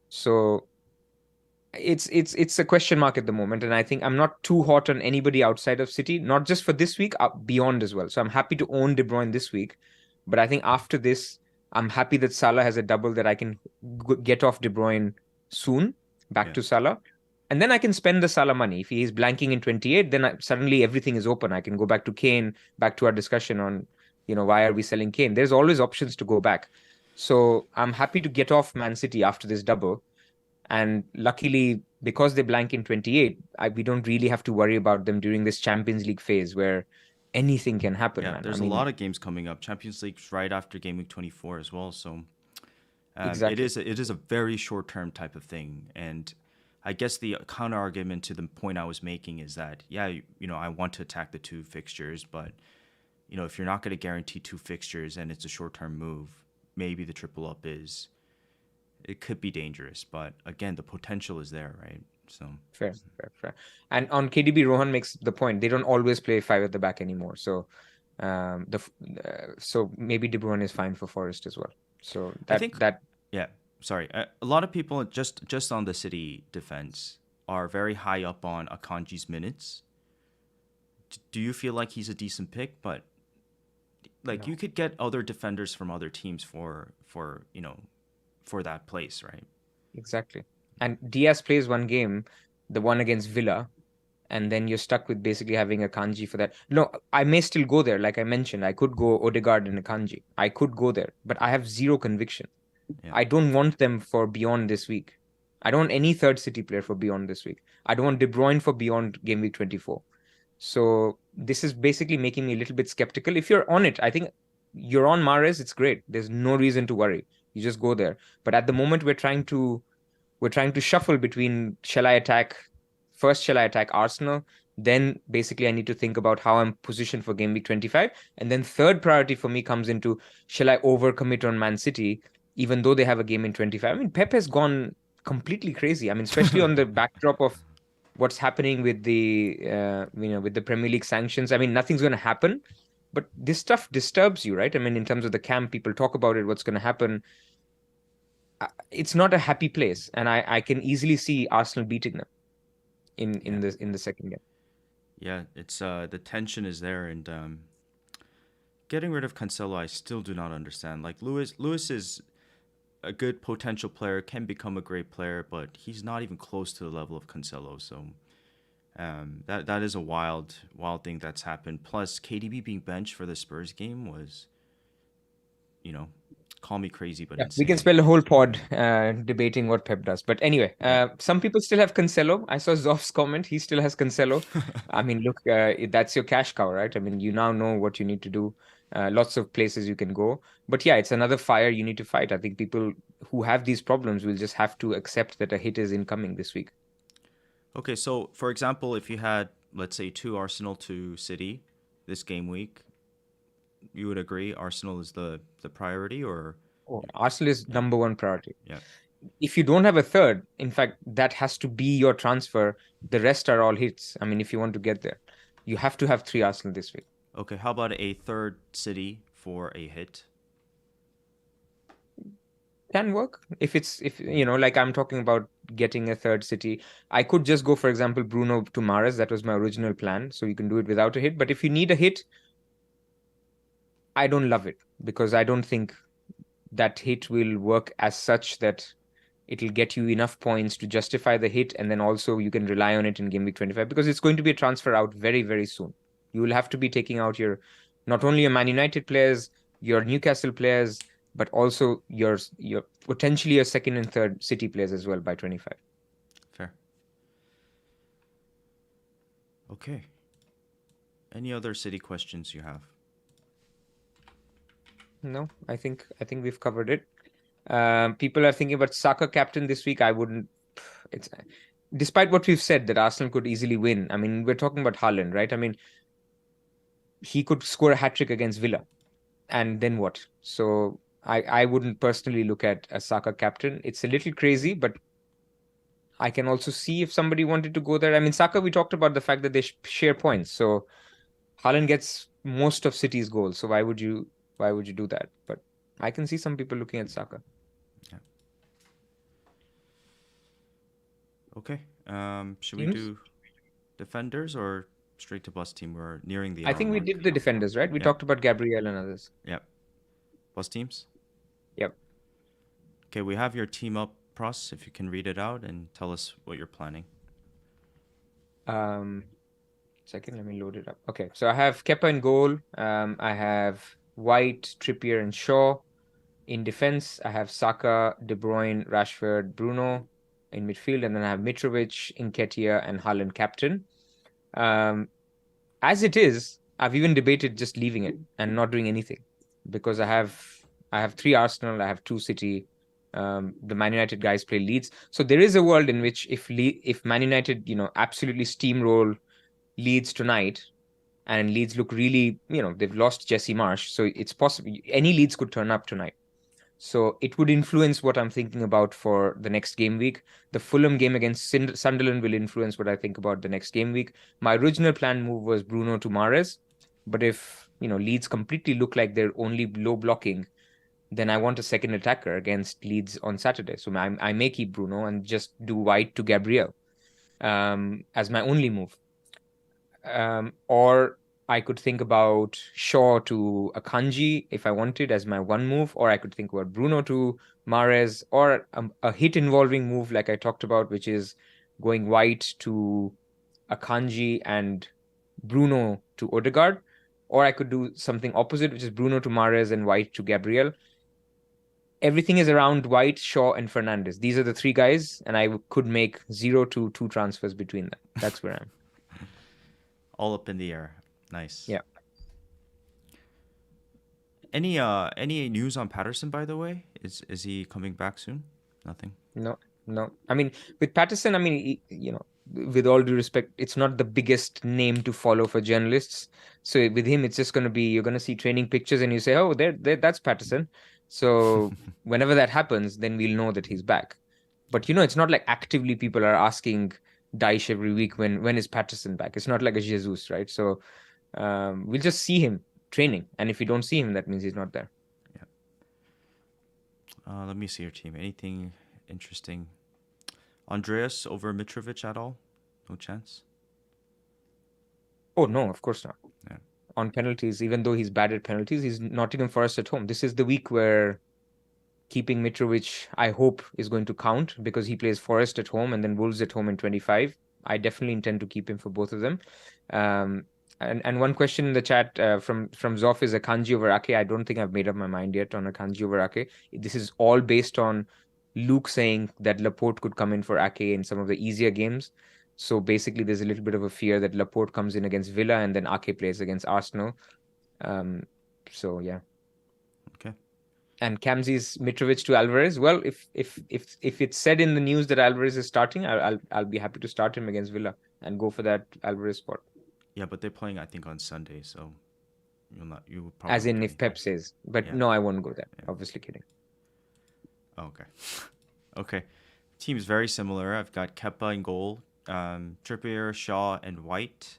So it's a question mark at the moment, and I think I'm not too hot on anybody outside of City, not just for this week, beyond as well. So I'm happy to own De Bruyne this week, but I think after this, I'm happy that Salah has a double that I can get off De Bruyne soon, back yeah, to Salah, and then I can spend the Salah money. If he is blanking in 28, then suddenly everything is open. I can go back to Kane, back to our discussion on, why are we selling Kane? There's always options to go back. So I'm happy to get off Man City after this double. And luckily, because they blank in 28, we don't really have to worry about them during this Champions League phase where anything can happen, yeah. man. I There's a mean, lot of games coming up. Champions League's right after Game Week 24 as well. So Exactly. It is a very short term type of thing, and I guess the counter argument to the point I was making is that yeah, I want to attack the two fixtures, but if you're not going to guarantee two fixtures and it's a short term move, maybe the triple up is it could be dangerous. But again, the potential is there, right? So Fair, fair, fair. And on KDB, Rohan makes the point. They don't always play five at the back anymore. So, so maybe De Bruyne is fine for Forest as well. So I that think that yeah, sorry, a lot of people just on the City defense are very high up on Akanji's minutes. Do you feel like he's a decent pick? But like you no, could get other defenders from other teams for that place, right? exactly. And Diaz plays one game, the one against Villa, and then you're stuck with basically having a Kanji for that. No, I may still go there. Like I mentioned, I could go Odegaard and a Kanji. I could go there, but I have zero conviction. Yeah. I don't want them for beyond this week. I don't want any third City player for beyond this week. I don't want De Bruyne for beyond game week 24. So this is basically making me a little bit skeptical. If you're on it, I think you're on Mahrez, it's great. There's no reason to worry. You just go there. But at the moment, we're trying to shuffle between shall I attack Arsenal? Then basically I need to think about how I'm positioned for game week 25. And then third priority for me comes into shall I overcommit on Man City, even though they have a game in 25? I mean, Pep has gone completely crazy. I mean, especially on the backdrop of what's happening with the Premier League sanctions. I mean, nothing's going to happen, but this stuff disturbs you, right? I mean, in terms of the camp, people talk about it, what's going to happen. It's not a happy place, and I can easily see Arsenal beating them in Yeah. in the in the second game. Yeah, it's the tension is there, and getting rid of Cancelo, I still do not understand. Like Lewis is a good potential player, can become a great player, but he's not even close to the level of Cancelo. So that is a wild thing that's happened. Plus, KDB being benched for the Spurs game was, you know, call me crazy but Yeah, we can insane. spend a whole pod debating what Pep does. But anyway, Yeah. some people still have Cancelo. I saw Zoff's comment. He still has Cancelo. I mean, look, that's your cash cow, right? I mean, you now know what you need to do. Lots of places you can go. But yeah, it's another fire you need to fight. I think people who have these problems will just have to accept that a hit is incoming this week. Okay, so for example, if you had let's say two Arsenal, two City this game week, you would agree Arsenal is the priority, or Oh, Arsenal is yeah, number one priority. yeah. If you don't have a third, in fact, that has to be your transfer. The rest are all hits. I mean, if you want to get there, you have to have three Arsenal this week. Okay, how about a third City for a hit? Can work if like I'm talking about getting a third City. I could just go, for example, Bruno to Mahrez. That was my original plan. So you can do it without a hit. But if you need a hit, I don't love it because I don't think that hit will work as such that it'll get you enough points to justify the hit, and then also you can rely on it in game week 25 because it's going to be a transfer out very, very soon. You will have to be taking out your not only your Man United players, your Newcastle players, but also your potentially your second and third City players as well by 25. Fair. Okay. Any other City questions you have? No, I think we've covered it. People are thinking about Saka captain this week. I wouldn't. It's despite what we've said that Arsenal could easily win. I mean, we're talking about Haaland, right? I mean, he could score a hat trick against Villa, and then what? So I wouldn't personally look at a Saka captain. It's a little crazy, but I can also see if somebody wanted to go there. I mean, Saka, we talked about the fact that they share points. So Haaland gets most of City's goals. So why would you do that? But I can see some people looking at Saka. Yeah. Okay. Should we Teams? do defenders or straight to bus team? We're nearing the I hour think we mark. did the defenders, right? We Yeah. talked about Gabriel and others. Yeah. Bus teams. Yep. Okay, we have your team up, Pras. If you can read it out and tell us what you're planning. Um, Second, let me load it up. Okay, so I have Kepa in goal. I have White, Trippier, and Shaw. In defense, I have Saka, De Bruyne, Rashford, Bruno in midfield, and then I have Mitrovic, Nketiah, and Haaland captain. As it is, I've even debated just leaving it and not doing anything because I have three Arsenal, I have two City, The Man United guys play Leeds. So there is a world in which if Man United, absolutely steamroll Leeds tonight, and Leeds look really, they've lost Jesse Marsh, so it's possible any Leeds could turn up tonight. So it would influence what I'm thinking about for the next game week. The Fulham game against Sunderland will influence what I think about the next game week. My original planned move was Bruno to Mahrez, but if Leeds completely look like they're only low blocking, then I want a second attacker against Leeds on Saturday. So I may keep Bruno and just do White to Gabriel as my only move. Or I could think about Shaw to Akanji if I wanted as my one move, or I could think about Bruno to Mahrez, or a hit involving move like I talked about, which is going White to Akanji and Bruno to Odegaard. Or I could do something opposite, which is Bruno to Mahrez and White to Gabriel. Everything is around White, Shaw, and Fernandes. These are the three guys, and I could make 0 to 2 transfers between them. That's where I'm. All up in the air. Nice. Yeah. Any news on Patterson, by the way? Is he coming back soon? Nothing. No, no. I mean, with Patterson, I mean, with all due respect, it's not the biggest name to follow for journalists. So with him, it's just going to be, you're going to see training pictures and you say, oh, that's Patterson. So whenever that happens, then we'll know that he's back. But, it's not like actively people are asking Daesh every week when is Patterson back? It's not like a Jesus, right? So we'll just see him training. And if we don't see him, that means he's not there. Yeah. Let me see your team. Anything interesting? Andreas over Mitrovic at all? No chance? Oh, no, of course not. Yeah. On penalties, even though he's bad at penalties, he's Nottingham Forest at home. This is the week where keeping Mitrovic, I hope, is going to count because he plays Forest at home and then Wolves at home in 25. I definitely intend to keep him for both of them. And one question in the chat from Zoff is Akanji over Ake. I don't think I've made up my mind yet on Akanji over Ake. This is all based on Luke saying that Laporte could come in for Ake in some of the easier games. So basically, there's a little bit of a fear that Laporte comes in against Villa and then Ake plays against Arsenal. So yeah. Okay. And Kamzi's Mitrovic to Alvarez. Well, if it's said in the news that Alvarez is starting, I'll be happy to start him against Villa and go for that Alvarez spot. Yeah, but they're playing I think on Sunday, so you probably as in if Pep says. But no, I won't go there. Yeah. Obviously kidding. Okay. Okay. Team's very similar. I've got Kepa in goal, Trippier, Shaw, and White.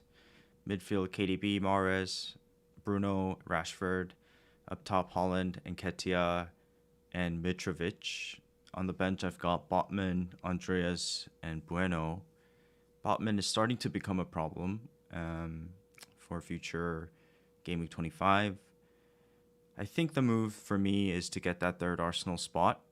Midfield, KDB, Mahrez, Bruno, Rashford. Up top, Holland, Nketiah, and Mitrovic. On the bench, I've got Botman, Andreas, and Bueno. Botman is starting to become a problem for future Game Week 25. I think the move for me is to get that third Arsenal spot.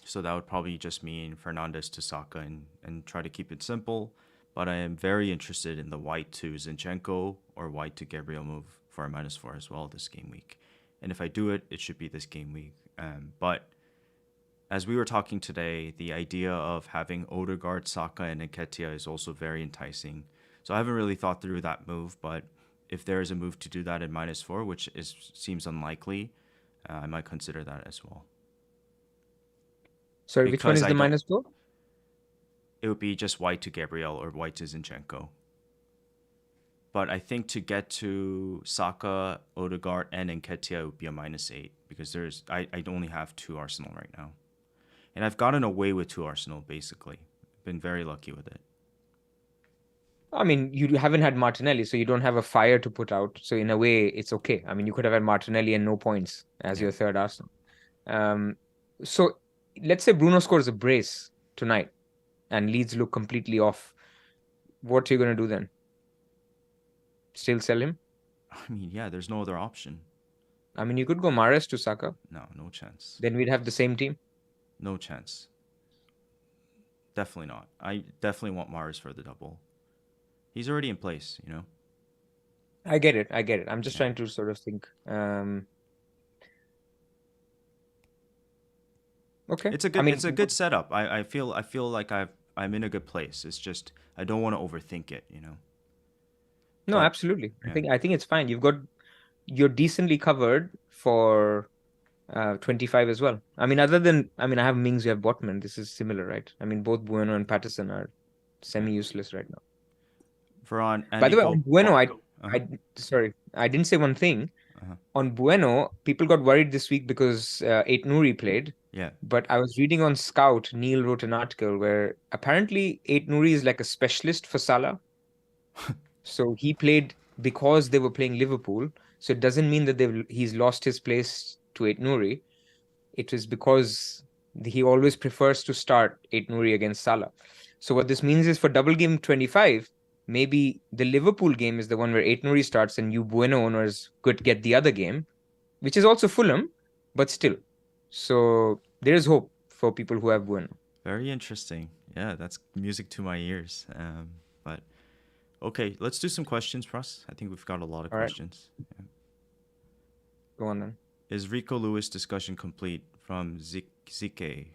So that would probably just mean Fernandes to Saka and try to keep it simple. But I am very interested in the White to Zinchenko or White to Gabriel move for a -4 as well this game week. And if I do it, it should be this game week. But as we were talking today, the idea of having Odegaard, Saka, and Nketiah is also very enticing. So I haven't really thought through that move, but if there is a move to do that at -4, which seems unlikely, I might consider that as well. Sorry, which one is the -4? It would be just White to Gabriel or White to Zinchenko. But I think to get to Saka, Odegaard, and Nketiah would be a -8 because I only have 2 Arsenal right now. And I've gotten away with 2 Arsenal, basically. Been very lucky with it. I mean, you haven't had Martinelli, so you don't have a fire to put out. So in a way, it's okay. I mean, you could have had Martinelli and no points as your third Arsenal. So let's say Bruno scores a brace tonight and Leeds look completely off. What are you going to do then? Still sell him? I mean, yeah, there's no other option. I mean, you could go Mahrez to Saka. No chance. Then we'd have the same team. No chance. Definitely not. I definitely want Mahrez for the double. He's already in place, I get it. I'm just trying to sort of think. Okay. It's a good setup. I feel like I'm in a good place. It's just I don't want to overthink it, No, absolutely. I think it's fine. You're decently covered for 25 as well. I mean, I have Mings, you have Botman. This is similar, right? I mean, both Bueno and Patterson are Yeah. semi-useless right now. Veron By and the way, on Nico. Bueno, Uh-huh. I didn't say one thing. Uh-huh. On Bueno, people got worried this week because Ait Nouri played. Yeah. But I was reading on Scout, Neil wrote an article where apparently Ait Nouri is like a specialist for Salah. So he played because they were playing Liverpool. So it doesn't mean that he's lost his place to Ait Nouri. It is because he always prefers to start Ait Nouri against Salah. So what this means is for double game 25, maybe the Liverpool game is the one where Ait Nouri starts and you Bueno owners could get the other game, which is also Fulham, but still. So there is hope for people who have Bueno. Very interesting. Yeah, that's music to my ears. But okay, let's do some questions, Pras. I think we've got a lot of All right, questions. Yeah. go on then. Is Rico Lewis discussion complete from Zike?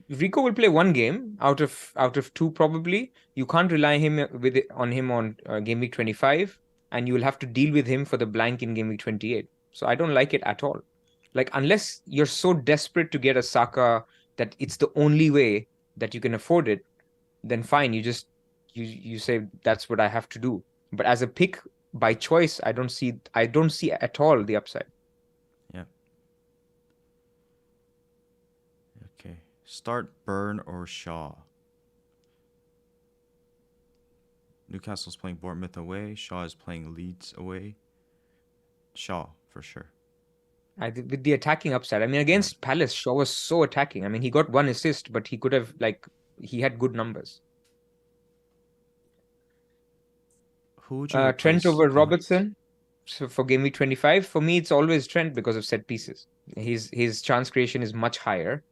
Rico will play one game out of two probably. You can't rely on him on game week 25, and you will have to deal with him for the blank in game week 28. So I don't like it at all. Like unless you're so desperate to get a Saka that it's the only way that you can afford it, then fine. You say that's what I have to do. But as a pick by choice, I don't see at all the upside. Yeah. Okay. Start Burn or Shaw. Newcastle's playing Bournemouth away. Shaw is playing Leeds away. Shaw for sure. With the attacking upside. I mean, Yeah. against Palace, Shaw was so attacking. I mean, he got one assist, but he could have he had good numbers. Who would you Trent replace? over Robertson. So for game week 25, for me, it's always Trent because of set pieces. His chance creation is much higher.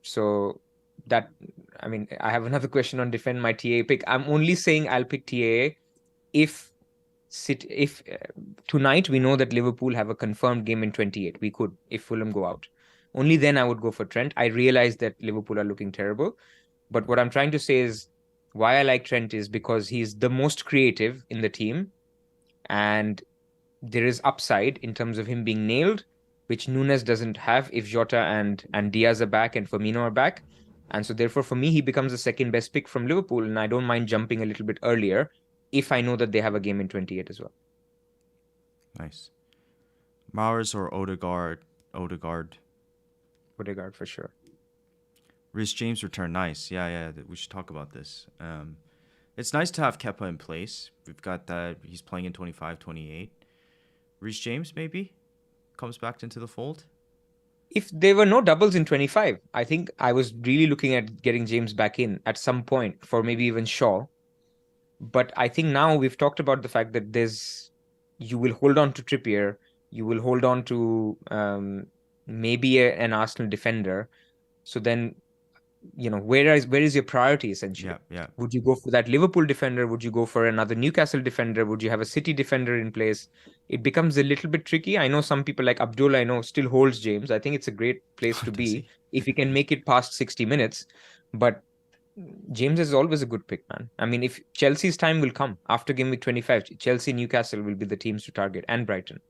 So that I mean, I have another question on defend my TAA pick. I'm only saying I'll pick TAA if if tonight we know that Liverpool have a confirmed game in 28. We could if Fulham go out. Only then I would go for Trent. I realize that Liverpool are looking terrible, but what I'm trying to say is why I like Trent is because he's the most creative in the team, and there is upside in terms of him being nailed, which Nunes doesn't have if Jota and Diaz are back and Firmino are back. And so therefore, for me, he becomes the second best pick from Liverpool, and I don't mind jumping a little bit earlier if I know that they have a game in 28 as well. Nice. Mowers or Odegaard? Odegaard. Odegaard for sure. Rhys James return. Nice. Yeah. We should talk about this. It's nice to have Kepa in place. We've got that. He's playing in 25, 28. Rhys James maybe comes back into the fold. If there were no doubles in 25, I think I was really looking at getting James back in at some point for maybe even Shaw. But I think now we've talked about the fact that you will hold on to Trippier, you will hold on to maybe an Arsenal defender. So then, where is your priority essentially? Yeah. Would you go for that Liverpool defender? Would you go for another Newcastle defender? Would you have a City defender in place? It becomes a little bit tricky. I know some people like Abdul, I know, still holds James. I think it's a great place to Does be he? if he can make it past 60 minutes. But James is always a good pick, man. I mean, if Chelsea's time will come after game week 25, Chelsea, Newcastle will be the teams to target, and Brighton.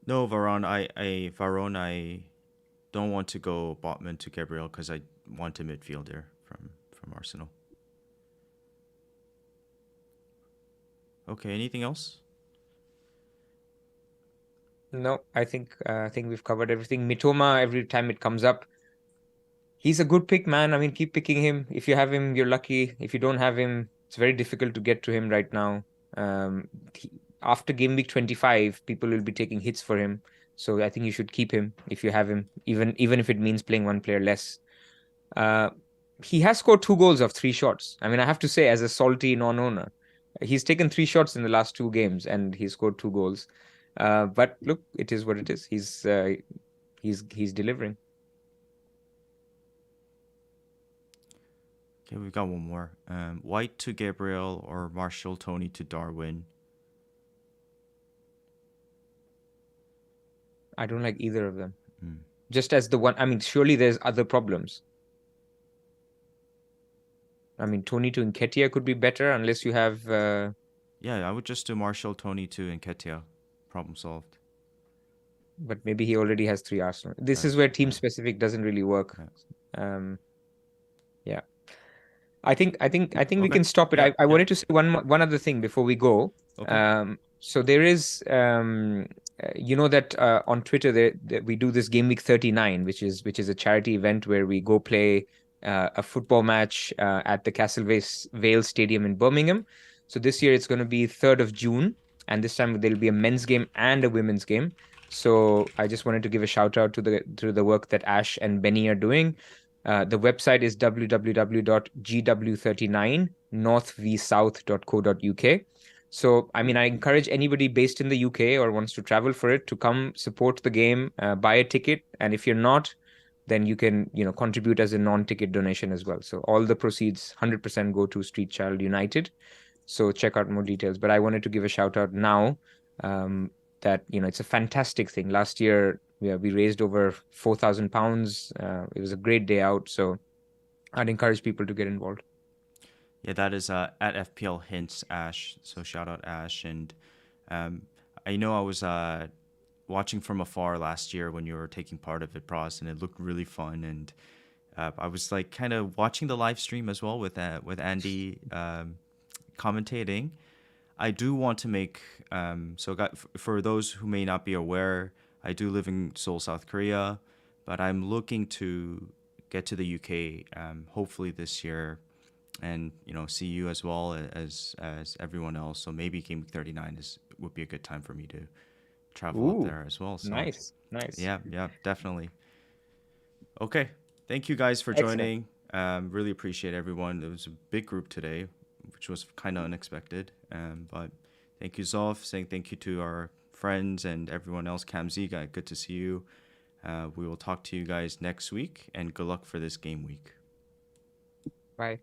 No, Varane, I don't want to go Botman to Gabriel because I want a midfielder from Arsenal. Okay, anything else? No, I think we've covered everything. Mitoma, every time it comes up, he's a good pick, man. I mean, keep picking him. If you have him, you're lucky. If you don't have him, it's very difficult to get to him right now. Um, After game week 25, people will be taking hits for him. So I think you should keep him if you have him, even if it means playing one player less. Uh, he has scored 2 goals of 3 shots. I mean, I have to say, as a salty non-owner, he's taken 3 shots in the last 2 games and he scored 2 goals. But look, it is what it is. He's delivering. Okay, we've got one more. White to Gabriel or Marshall Tony to Darwin. I don't like either of them. Mm. Just as the one, I mean, surely there's other problems. I mean, Tony to Nketiah could be better unless you have. Yeah, I would just do Marshall Tony to Nketiah. problem solved. But maybe he already has 3 Arsenal. This That is is where true. team Yeah. specific doesn't really work. Yeah. Um, yeah. I think we Okay. can stop it. Yeah. I Yeah. wanted to say one other thing before we go. Okay. So there is you know that on Twitter we do this Game Week 39, which is a charity event where we go play a football match at the Vale Stadium in Birmingham. So this year it's going to be 3rd of June, and this time there'll be a men's game and a women's game. So I just wanted to give a shout out to the work that Ash and Benny are doing. The website is www.gw39northvsouth.co.uk. So, I mean, I encourage anybody based in the UK or wants to travel for it to come support the game, buy a ticket, and if you're not, then you can, contribute as a non-ticket donation as well. So all the proceeds, 100% go to Street Child United. So check out more details. But I wanted to give a shout out now um, that it's a fantastic thing. Last year, we raised over £4,000. It was a great day out. So I'd encourage people to get involved. Yeah, that is at FPL hints Ash. So shout out Ash, and um, I know I was watching from afar last year when you were taking part of it, Pras, and it looked really fun. And I was like kind of watching the live stream as well with Andy commentating. I do want to make for those who may not be aware, I do live in Seoul, South Korea, but I'm looking to get to the UK hopefully this year, and see you as well as everyone else. So maybe Game Week 39 would be a good time for me to travel up Ooh, there as well. So nice, nice. yeah, yeah, definitely. Okay, thank you guys for Excellent. joining. Really appreciate everyone. It was a big group today, which was kind of unexpected. But thank you, Zolf. Saying thank you to our friends and everyone else. Kamzi, good to see you. We will talk to you guys next week, and good luck for this game week. Bye.